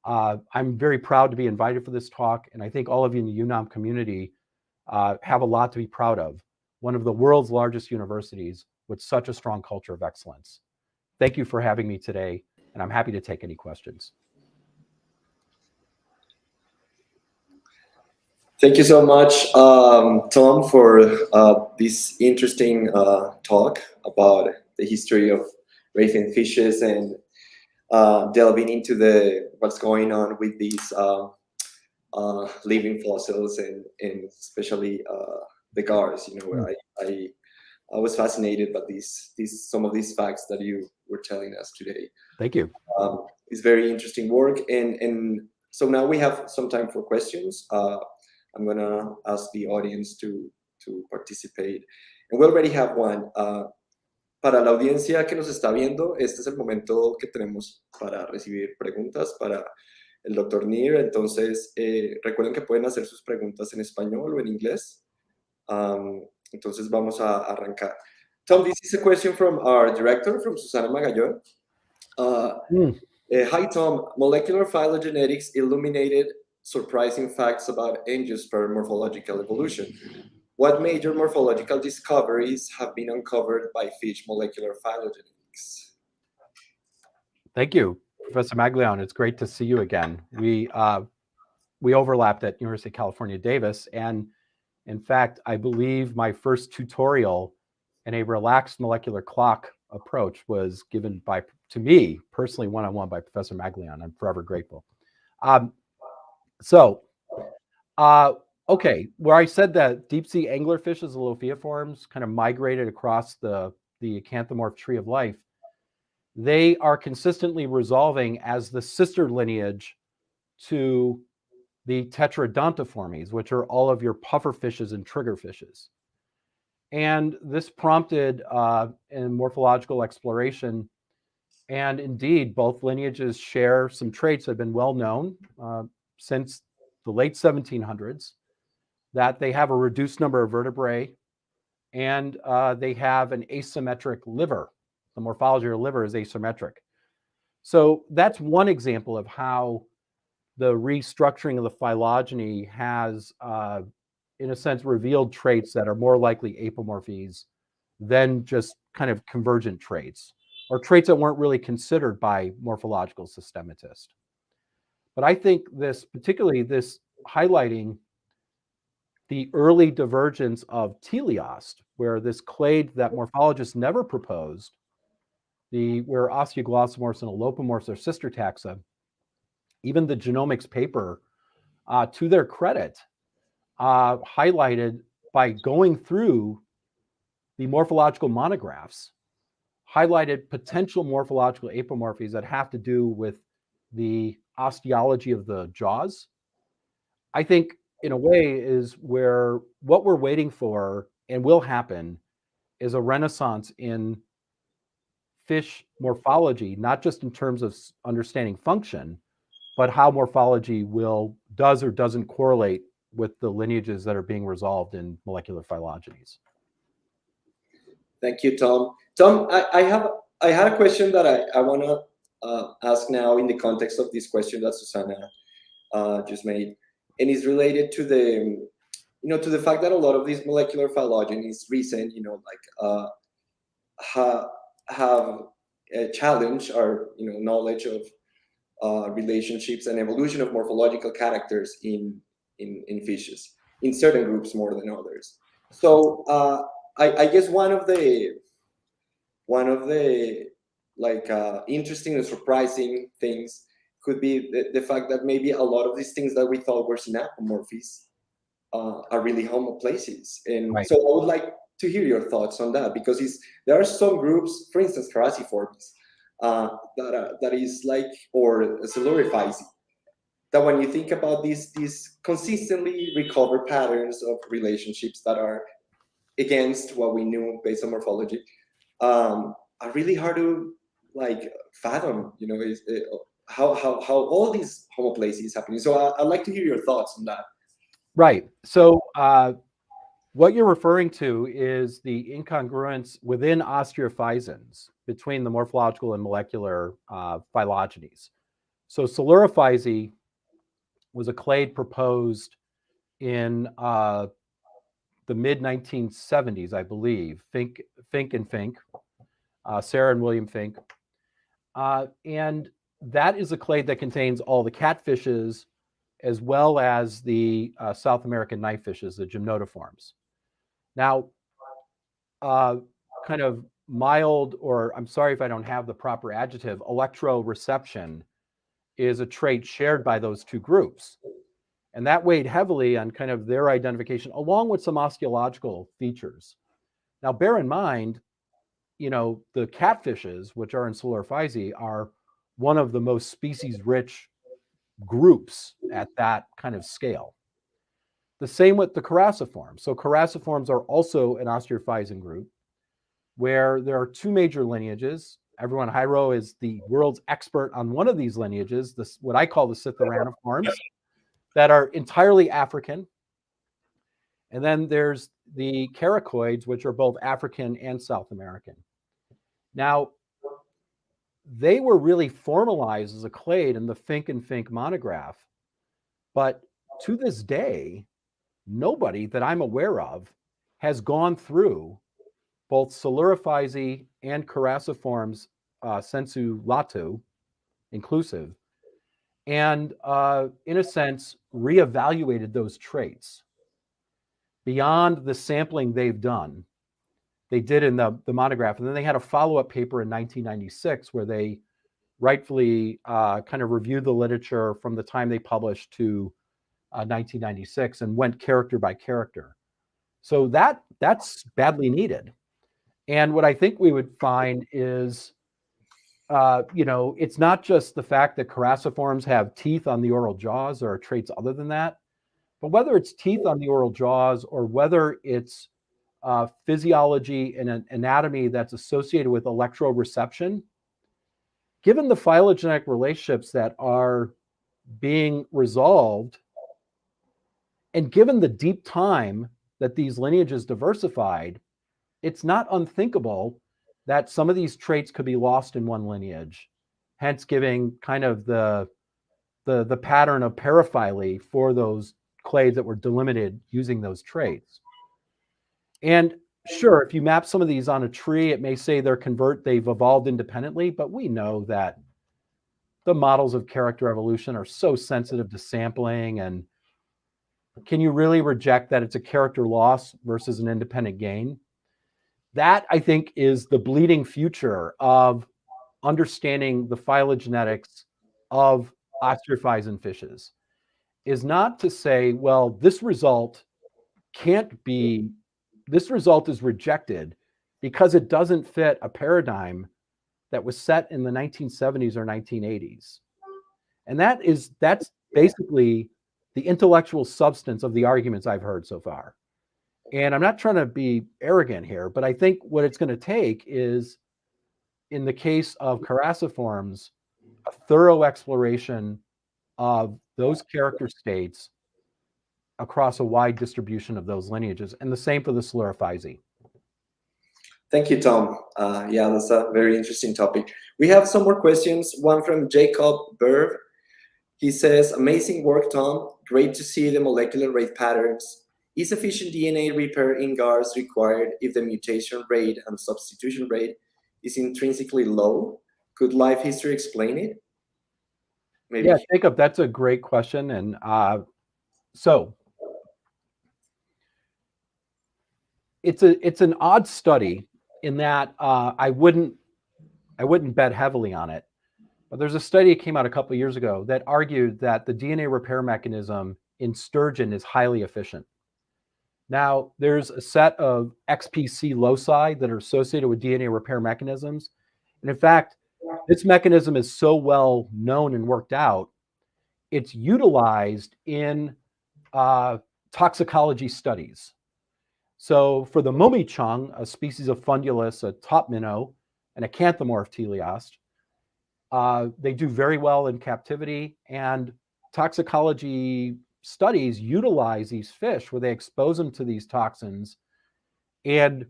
S3: I'm very proud to be invited for this talk, and I think all of you in the UNAM community have a lot to be proud of. One of the world's largest universities with such a strong culture of excellence. Thank you for having me today, and I'm happy to take any questions.
S2: Thank you so much, Tom, for this interesting talk about the history of ray fin fishes and delving into what's going on with these living fossils and especially the GARs. You know, I was fascinated by some of these facts that you were telling us today.
S3: Thank you.
S2: It's very interesting work, and so now we have some time for questions. I'm going to ask the audience to participate. And we already have one. Para la audiencia que nos está viendo, este es el momento que tenemos para recibir preguntas para el Dr. Neer. Entonces, recuerden que pueden hacer sus preguntas en español o en inglés. Entonces, vamos a arrancar. Tom, this is a question from our director, from Susana Magallón. Hi, Tom. Molecular phylogenetics illuminated surprising facts about angiosperm morphological evolution. What major morphological discoveries have been uncovered by fish molecular phylogenetics?
S3: Thank you, Professor Maglione. It's great to see you again. We overlapped at University of California, Davis, and in fact, I believe my first tutorial in a relaxed molecular clock approach was given to me personally one-on-one by Professor Maglione. I'm forever grateful. Okay, where I said that deep sea anglerfishes, the Lophiiforms, kind of migrated across the acanthomorph tree of life, they are consistently resolving as the sister lineage to the Tetraodontiformes, which are all of your puffer fishes and triggerfishes. And this prompted in morphological exploration And indeed, both lineages share some traits that have been well known since the late 1700s, that they have a reduced number of vertebrae and they have an asymmetric liver. The morphology of the liver is asymmetric. So that's one example of how the restructuring of the phylogeny has, in a sense, revealed traits that are more likely apomorphies than just kind of convergent traits, or traits that weren't really considered by morphological systematists. But I think particularly this highlighting the early divergence of teleost, where this clade that morphologists never proposed, where osteoglossomorphs and allopomorphs are sister taxa, even the genomics paper, to their credit, highlighted by going through the morphological monographs, highlighted potential morphological apomorphies that have to do with the osteology of the jaws. I think, in a way, is where what we're waiting for and will happen is a renaissance in fish morphology, not just in terms of understanding function, but how morphology does or doesn't correlate with the lineages that are being resolved in molecular phylogenies.
S2: Thank you, Tom. Tom, I had a question that I want to ask now in the context of this question that Susana just made, and is related to the fact that a lot of these molecular phylogenies recent, have challenged our knowledge of relationships and evolution of morphological characters in fishes, in certain groups more than others. So I guess one of the interesting and surprising things could be the fact that maybe a lot of these things that we thought were synapomorphies are really homoplaces. And right. So I would like to hear your thoughts on that, because there are some groups, for instance, Crassiformes, that is like, or Siluriphysi, that when you think about these consistently recovered patterns of relationships that are against what we knew based on morphology, are really hard to fathom, how all these homoplaces happening. So I'd like to hear your thoughts on that.
S3: Right. So what you're referring to is the incongruence within osteophysins between the morphological and molecular phylogenies. So Siluriphysi was a clade proposed in the mid-1970s, I believe. Fink and Fink, Sarah and William Fink. And that is a clade that contains all the catfishes as well as the South American knifefishes, the gymnotiforms. Now, kind of mild, or I'm sorry if I don't have the proper adjective, electroreception is a trait shared by those two groups. And that weighed heavily on kind of their identification, along with some osteological features. Now, bear in mind, the catfishes, which are in Siluriphysi, are one of the most species-rich groups at that kind of scale. The same with the Crassiforms. So Crassiforms are also an osteophysine group where there are two major lineages. Everyone, Jairo is the world's expert on one of these lineages, what I call the Cytheraniforms, that are entirely African. And then there's the Caracoids, which are both African and South American. Now, they were really formalized as a clade in the Fink and Fink monograph, but to this day, nobody that I'm aware of has gone through both Siluriphysi and Crassiforms sensu lato, inclusive, and in a sense, reevaluated those traits beyond the sampling they've done. They did in the monograph, and then they had a follow-up paper in 1996 where they rightfully kind of reviewed the literature from the time they published to 1996 and went character by character. So that's badly needed. And what I think we would find is, it's not just the fact that Crassiforms have teeth on the oral jaws or traits other than that, but whether it's teeth on the oral jaws or whether it's physiology and an anatomy that's associated with electroreception, given the phylogenetic relationships that are being resolved, and given the deep time that these lineages diversified, it's not unthinkable that some of these traits could be lost in one lineage, hence giving kind of the pattern of paraphily for those clades that were delimited using those traits. And sure, if you map some of these on a tree, it may say they've evolved independently, but we know that the models of character evolution are so sensitive to sampling, and can you really reject that it's a character loss versus an independent gain? That, I think, is the bleeding future of understanding the phylogenetics of osteophytes fishes, is not to say, well, this result is rejected because it doesn't fit a paradigm that was set in the 1970s or 1980s. And that's basically the intellectual substance of the arguments I've heard so far. And I'm not trying to be arrogant here, but I think what it's going to take is, in the case of carassiforms, a thorough exploration of those character states across a wide distribution of those lineages, and the same for the Sclerophysi.
S2: Thank you, Tom. Yeah, that's a very interesting topic. We have some more questions. One from Jacob Burr. He says, amazing work, Tom. Great to see the molecular rate patterns. Is efficient DNA repair in GARs required if the mutation rate and substitution rate is intrinsically low? Could life history explain it? Maybe.
S3: Yeah, Jacob, that's a great question. And so it's an odd study in that I wouldn't bet heavily on it. But there's a study that came out a couple of years ago that argued that the DNA repair mechanism in sturgeon is highly efficient. Now, there's a set of XPC loci that are associated with DNA repair mechanisms. And in fact, this mechanism is so well known and worked out, it's utilized in toxicology studies. So for the momichung, a species of fundulus, a top minnow, and a canthomorph teleost, they do very well in captivity, and toxicology studies utilize these fish where they expose them to these toxins and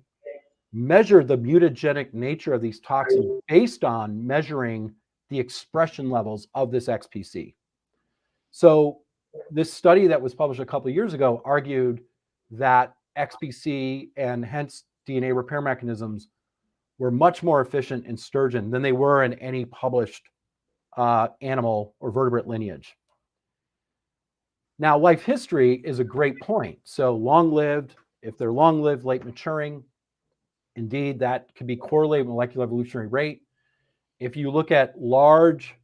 S3: measure the mutagenic nature of these toxins based on measuring the expression levels of this XPC. So this study that was published a couple of years ago argued that XPC and hence DNA repair mechanisms were much more efficient in sturgeon than they were in any published animal or vertebrate lineage. Now, life history is a great point. So long-lived, if they're long-lived, late maturing, indeed, that could be correlated with molecular evolutionary rate. If you look at large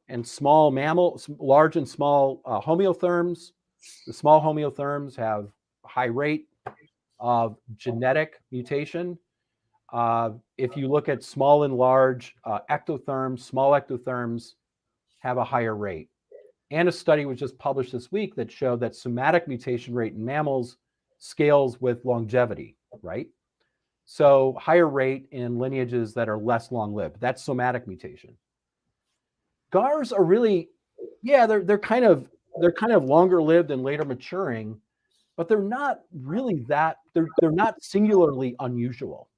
S3: and small mammals, large and small homeotherms, the small homeotherms have a high rate of genetic mutation. If you look at small and large ectotherms, small ectotherms have a higher rate. And a study was just published this week that showed that somatic mutation rate in mammals scales with longevity, right? So higher rate in lineages that are less long-lived. That's somatic mutation. GARs are really, yeah, they're kind of longer-lived and later maturing, but they're not really that, they're not singularly unusual.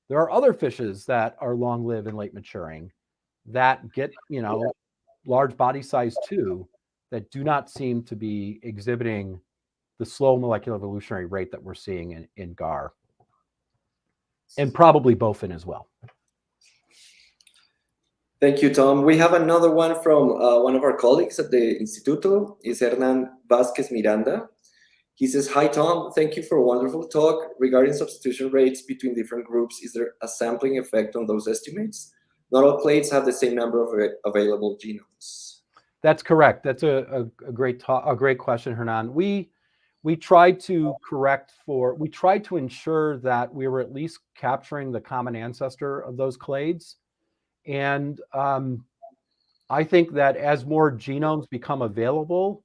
S3: There are other fishes that are long-lived and late maturing that get, large body size too, that do not seem to be exhibiting the slow molecular evolutionary rate that we're seeing in GAR. And probably bowfin as well.
S2: Thank you, Tom. We have another one from one of our colleagues at the Instituto, is Hernan Vázquez Miranda. He says, hi, Tom. Thank you for a wonderful talk. Regarding substitution rates between different groups, is there a sampling effect on those estimates? Not all clades have the same number of available genomes.
S3: That's correct. That's a great question, Hernan. We tried to ensure that we were at least capturing the common ancestor of those clades. And I think that as more genomes become available,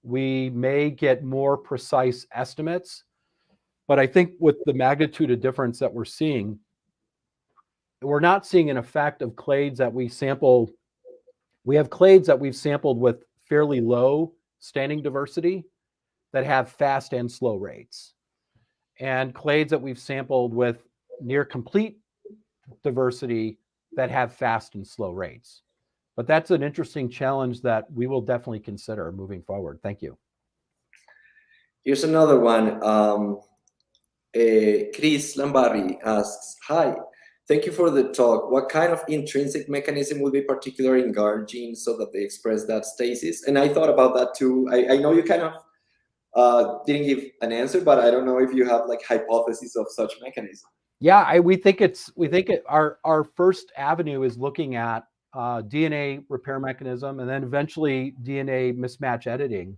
S3: we may get more precise estimates. But I think with the magnitude of difference that we're seeing, we're not seeing an effect of clades that we sample. We have clades that we've sampled with fairly low standing diversity that have fast and slow rates, and clades that we've sampled with near complete diversity that have fast and slow rates. But that's an interesting challenge that we will definitely consider moving forward. Thank you.
S2: Here's another one. Chris Lambari asks, hi, thank you for the talk. What kind of intrinsic mechanism will be particular in GAR genes so that they express that stasis? And I thought about that too. I know you kind of didn't give an answer, but I don't know if you have like hypotheses of such mechanism.
S3: Yeah, we think our first avenue is looking at DNA repair mechanism and then eventually DNA mismatch editing.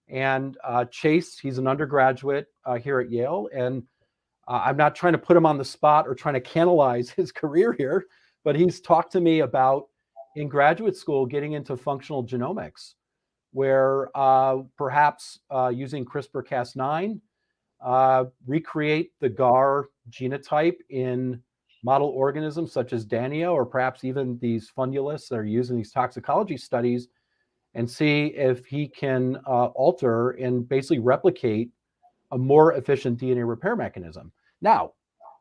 S3: And Chase, he's an undergraduate here at Yale, and I'm not trying to put him on the spot or trying to canalize his career here, but he's talked to me about in graduate school getting into functional genomics, where perhaps using CRISPR-Cas9, recreate the GAR genotype in model organisms such as Danio, or perhaps even these fundulists that are used in these toxicology studies, and see if he can alter and basically replicate a more efficient DNA repair mechanism. Now,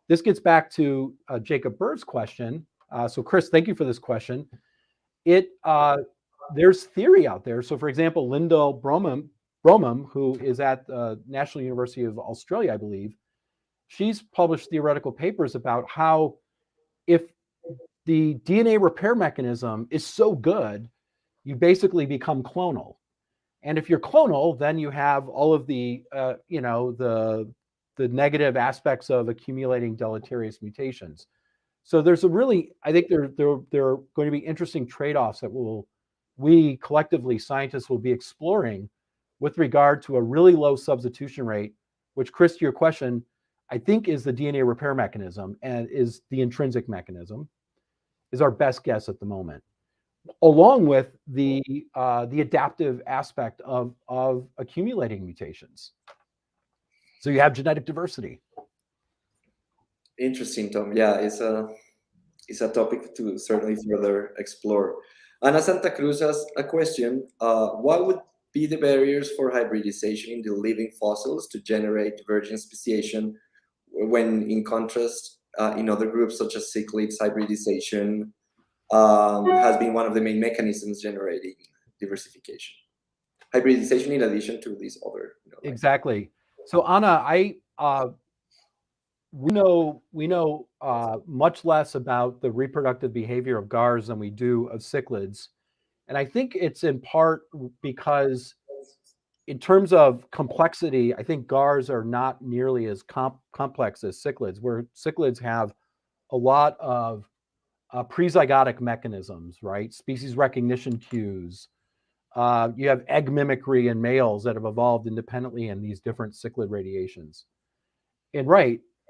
S3: this gets back to Jacob Bird's question. So Chris, thank you for this question. There's theory out there. So for example, Lyndall Bromham, who is at the National University of Australia, I believe, she's published theoretical papers about how if the DNA repair mechanism is so good, you basically become clonal. And if you're clonal, then you have all of the, the negative aspects of accumulating deleterious mutations. So there's I think there are going to be interesting trade-offs that we collectively, scientists, will be exploring with regard to a really low substitution rate, which, Chris, to your question, I think is the DNA repair mechanism and is the intrinsic mechanism, is our best guess at the moment, along with the adaptive aspect of accumulating mutations. So you have genetic diversity.
S2: Interesting, Tom. Yeah, it's a topic to certainly further explore. Ana Santa Cruz has a question. What would be the barriers for hybridization in the living fossils to generate divergent speciation, when in contrast, in other groups such as cichlids, hybridization has been one of the main mechanisms generating diversification. Hybridization in addition to these other.
S3: Exactly. So Anna, we know much less about the reproductive behavior of GARs than we do of cichlids. And I think it's in part because in terms of complexity, I think GARs are not nearly as complex as cichlids, where cichlids have a lot of prezygotic mechanisms, right? Species recognition cues. You have egg mimicry in males that have evolved independently in these different cichlid radiations. And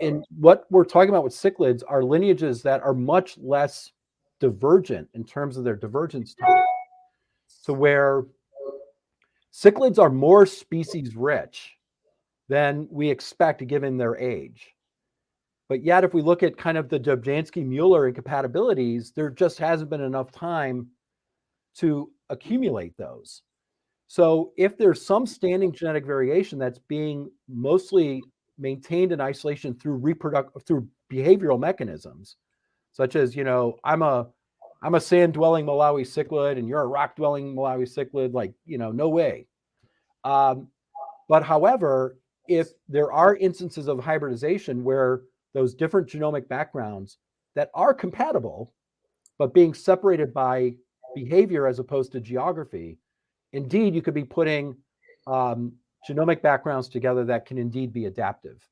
S3: and what we're talking about with cichlids are lineages that are much less divergent in terms of their divergence time. So where cichlids are more species rich than we expect given their age. But yet, if we look at kind of the Dobzhansky-Mueller incompatibilities, there just hasn't been enough time to accumulate those. So if there's some standing genetic variation that's being mostly maintained in isolation through behavioral mechanisms, such as, I'm a sand-dwelling Malawi cichlid and you're a rock-dwelling Malawi cichlid, like, no way. But however, if there are instances of hybridization where those different genomic backgrounds that are compatible, but being separated by behavior as opposed to geography, indeed, you could be putting genomic backgrounds together that can indeed be adaptive.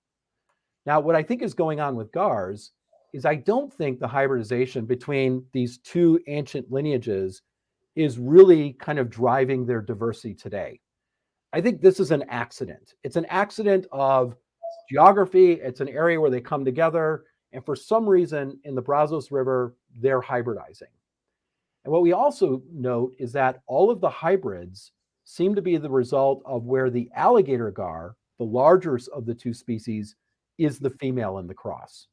S3: Now, what I think is going on with GARs is I don't think the hybridization between these two ancient lineages is really kind of driving their diversity today. I think this is an accident. It's an accident of geography. It's an area where they come together. And for some reason in the Brazos River, they're hybridizing. And what we also note is that all of the hybrids seem to be the result of where the alligator gar, the larger of the two species, is the female in the cross.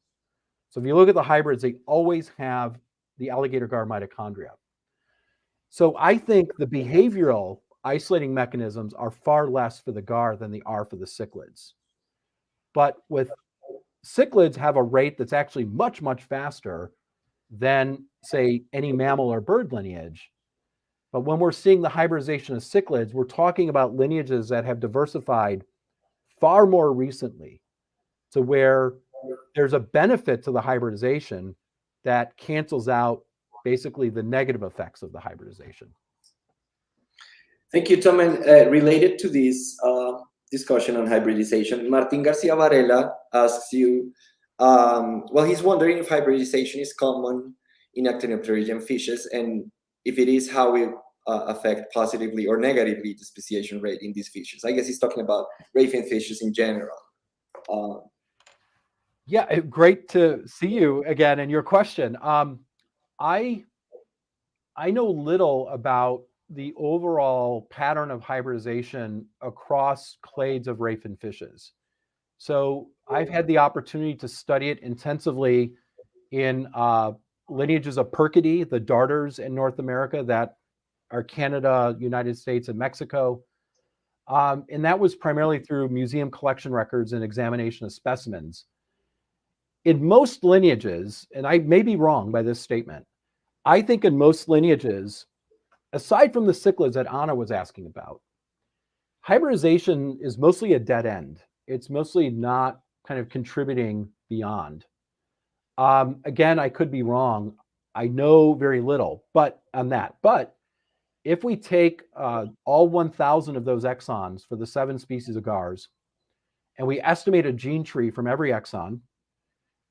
S3: So if you look at the hybrids, they always have the alligator gar mitochondria. So I think the behavioral isolating mechanisms are far less for the gar than they are for the cichlids. But with cichlids have a rate that's actually much, much faster than, say, any mammal or bird lineage. But when we're seeing the hybridization of cichlids, we're talking about lineages that have diversified far more recently, to where there's a benefit to the hybridization that cancels out basically the negative effects of the hybridization.
S2: Thank you, Tom. And related to this discussion on hybridization, Martin Garcia Varela asks you, well, he's wondering if hybridization is common in Actinopterygii fishes, and if it is, how it affect positively or negatively the speciation rate in these fishes. I guess he's talking about rayfin fishes in general.
S3: Yeah, great to see you again and your question. I know little about the overall pattern of hybridization across clades of rayfin fishes. So I've had the opportunity to study it intensively in lineages of Percidae, the darters in North America that are Canada, United States, and Mexico. And that was primarily through museum collection records and examination of specimens. In most lineages, and I may be wrong by this statement, I think in most lineages, aside from the cichlids that Anna was asking about, hybridization is mostly a dead end. It's mostly not kind of contributing beyond. Again, I could be wrong. I know very little on that. But if we take all 1,000 of those exons for the 7 species of gars, and we estimate a gene tree from every exon,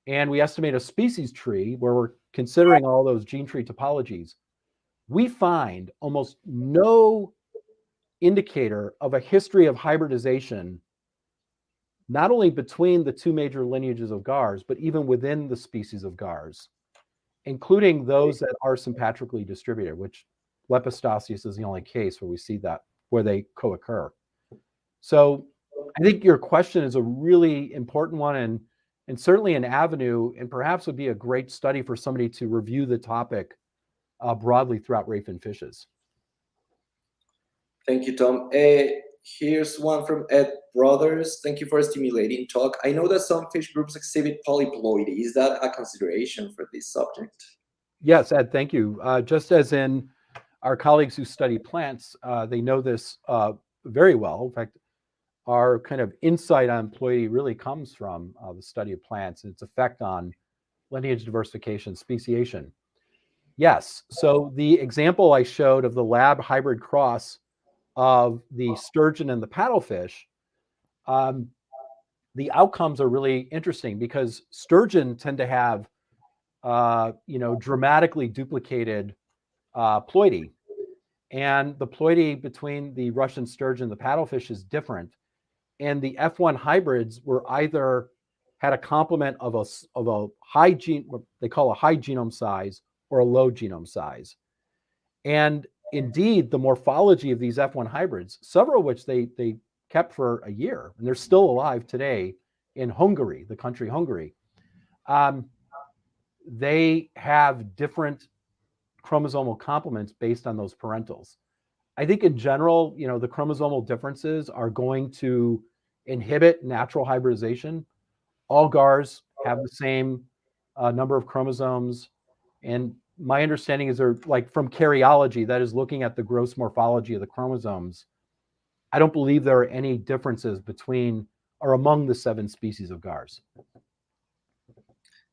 S3: and we estimate a species tree where we're considering all those gene tree topologies, we find almost no indicator of a history of hybridization, not only between the 2 major lineages of gars, but even within the species of gars, including those that are sympatrically distributed, which Lepistosius is the only case where we see that, where they co-occur. So I think your question is a really important one, and certainly an avenue, and perhaps would be a great study for somebody to review the topic broadly throughout rayfin fishes.
S2: Thank you, Tom. Here's one from Ed Brothers. Thank you for a stimulating talk. I know that some fish groups exhibit polyploidy. Is that a consideration for this subject?
S3: Yes, Ed, thank you. Just as in our colleagues who study plants, they know this very well. In fact, our kind of insight on ploidy really comes from the study of plants and its effect on lineage diversification, speciation. Yes, so the example I showed of the lab hybrid cross of the sturgeon and the paddlefish, the outcomes are really interesting because sturgeon tend to have, dramatically duplicated ploidy. And the ploidy between the Russian sturgeon and the paddlefish is different. And the F1 hybrids were either had a complement of a high gene, what they call a high genome size, or a low genome size. And indeed, the morphology of these F1 hybrids, several of which they kept for a year, and they're still alive today in Hungary, the country Hungary, they have different chromosomal complements based on those parentals. I think in general, the chromosomal differences are going to inhibit natural hybridization. All gars have the same number of chromosomes. And my understanding is they're like from karyology, that is looking at the gross morphology of the chromosomes. I don't believe there are any differences between or among the 7 species of gars.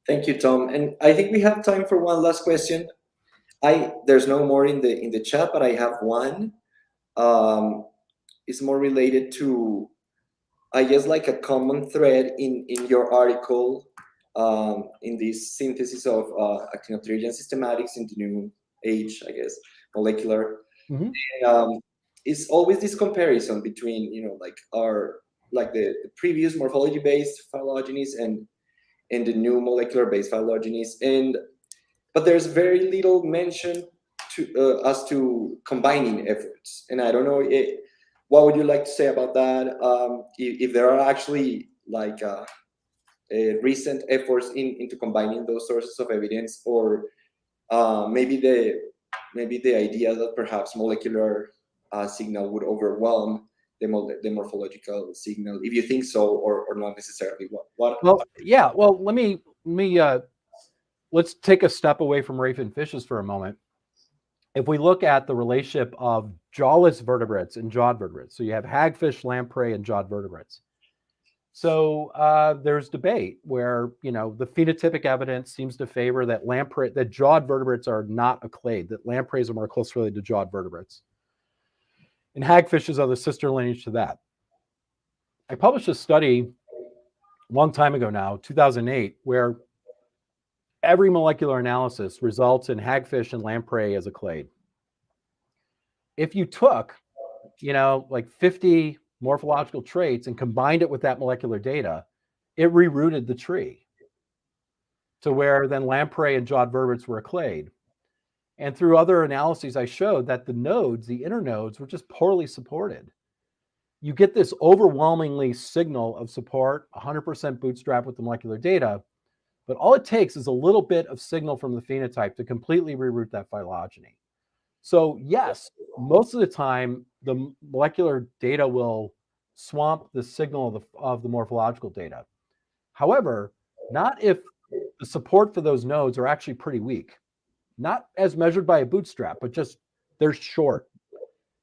S2: Thank you, Tom. And I think we have time for one last question. There's no more in the chat, but I have one. It's more related to, I guess, like a common thread in your article, in this synthesis of Actinopterygii and Systematics in the new age, I guess, molecular.
S3: Mm-hmm.
S2: And, it's always this comparison between, the previous morphology-based phylogenies and the new molecular-based phylogenies. But there's very little mention as to combining efforts. And I don't know, what would you like to say about that? If there are actually recent efforts into combining those sources of evidence, or maybe the idea that perhaps molecular signal would overwhelm the morphological signal, if you think so, or not necessarily.
S3: Well, yeah. Well, let me let's take a step away from raven fishes for a moment. If we look at the relationship of jawless vertebrates and jawed vertebrates, so you have hagfish, lamprey, and jawed vertebrates. So there's debate where, you know, the phenotypic evidence seems to favor that that jawed vertebrates are not a clade, that lampreys are more closely related to jawed vertebrates. And hagfishes are the sister lineage to that. I published a study a long time ago now, 2008, where every molecular analysis results in hagfish and lamprey as a clade. If you took, you know, like 50 morphological traits and combined it with that molecular data, it rerouted the tree to where then lamprey and jawed vertebrates were a clade. And through other analyses, I showed that the nodes, the inner nodes, were just poorly supported. You get this overwhelmingly signal of support, 100% bootstrap with the molecular data, but all it takes is a little bit of signal from the phenotype to completely reroute that phylogeny. So yes, most of the time, the molecular data will swamp the signal of the morphological data. However, not if the support for those nodes are actually pretty weak. Not as measured by a bootstrap, but just they're short.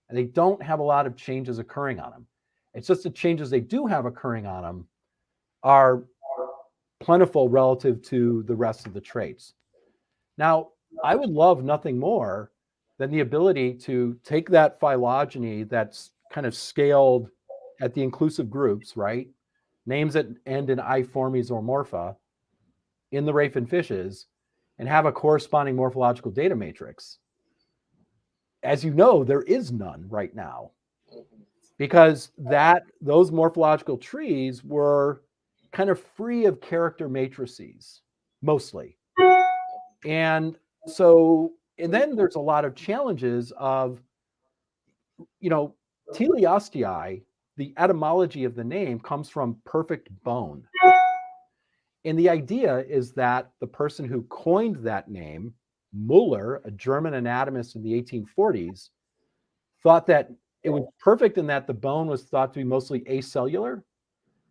S3: And they don't have a lot of changes occurring on them. It's just the changes they do have occurring on them are plentiful relative to the rest of the traits. Now, I would love nothing more than the ability to take that phylogeny that's kind of scaled at the inclusive groups, right? Names that end in I-formes or morpha in the raven fishes, and have a corresponding morphological data matrix. As you know, there is none right now, because those morphological trees were kind of free of character matrices, mostly. And so, and then there's a lot of challenges of, you know, teleostii, the etymology of the name comes from perfect bone. And the idea is that the person who coined that name, Muller, a German anatomist in the 1840s, thought that it was perfect in that the bone was thought to be mostly acellular,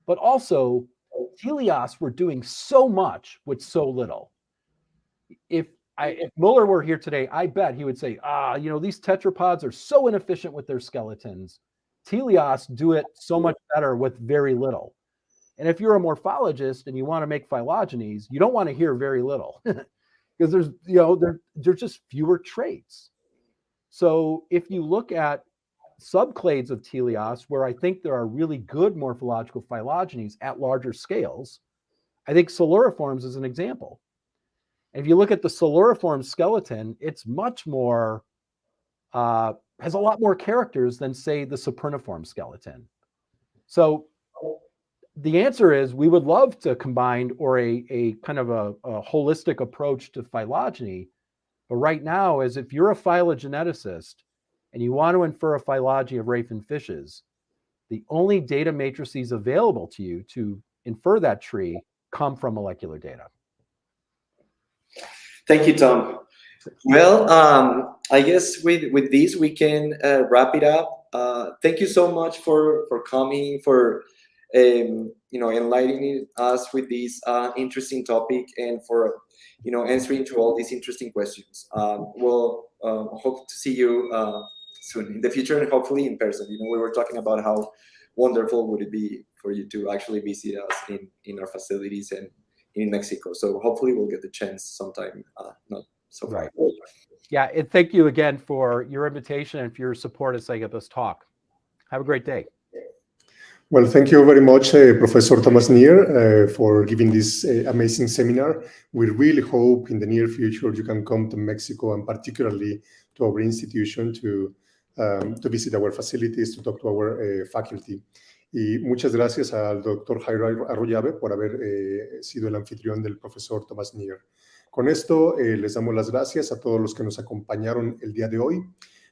S3: but also teleos were doing so much with so little. If Muller were here today, I bet he would say, you know, these tetrapods are so inefficient with their skeletons. Teleos do it so much better with very little. And if you're a morphologist and you want to make phylogenies, you don't want to hear very little because there's, you know, there's just fewer traits. So if you look at subclades of teleos, where I think there are really good morphological phylogenies at larger scales, I think Siluriformes is an example. And if you look at the Siluriform skeleton, it's much more, has a lot more characters than, say, the Saperniform skeleton. So the answer is we would love to combine or a kind of a holistic approach to phylogeny. But right now, as if you're a phylogeneticist and you want to infer a phylogeny of raven fishes, the only data matrices available to you to infer that tree come from molecular data.
S2: Thank you, Tom. Well, I guess with this, we can wrap it up. Thank you so much for coming, for you know, enlightening us with this interesting topic, and for, you know, answering to all these interesting questions. We'll hope to see you soon in the future, and hopefully in person. You know, we were talking about how wonderful would it be for you to actually visit us in our facilities and in Mexico. So hopefully we'll get the chance sometime, not so far.
S3: Right. Yeah, and thank you again for your invitation and for your support as I get this talk. Have a great day.
S1: Well, thank you very much, Professor Thomas Neer, for giving this amazing seminar. We really hope in the near future you can come to Mexico, and particularly to our institution to visit our facilities, to talk to our faculty. Y muchas gracias al doctor Jairo Arroyave por haber sido el anfitrión del profesor Thomas Neer. Con esto les damos las gracias a todos los que nos acompañaron el día de hoy.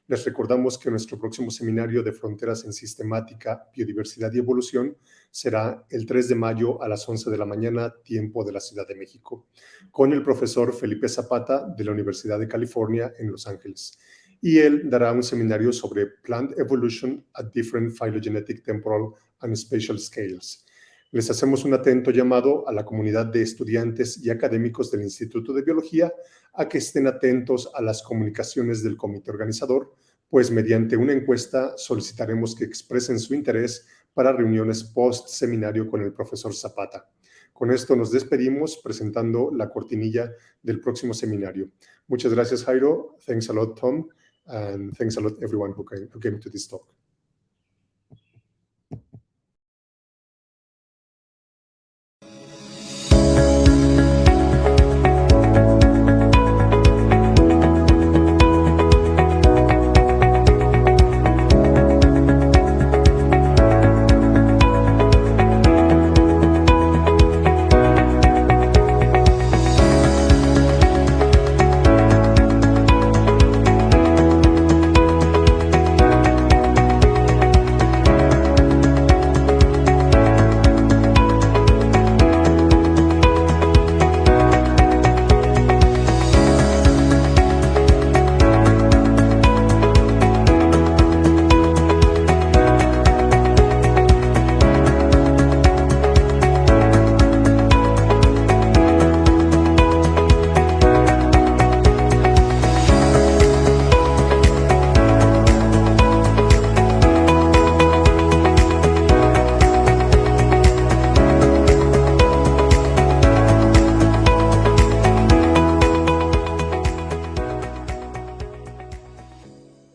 S1: Les recordamos que nuestro próximo seminario de Fronteras en Sistemática, Biodiversidad y Evolución será el 3 de mayo a las 11 de la mañana, tiempo de la Ciudad de México, con el profesor Felipe Zapata de la Universidad de California en Los Ángeles. Y él dará un seminario sobre Plant Evolution at Different Phylogenetic, Temporal and Spatial Scales. Les hacemos un atento llamado a la comunidad de estudiantes y académicos del Instituto de Biología a que estén atentos a las comunicaciones del comité organizador, pues mediante una encuesta solicitaremos que expresen su interés para reuniones post-seminario con el profesor Zapata. Con esto nos despedimos presentando la cortinilla del próximo seminario. Muchas gracias, Jairo. Thanks a lot, Tom. And thanks a lot, everyone who came to this talk.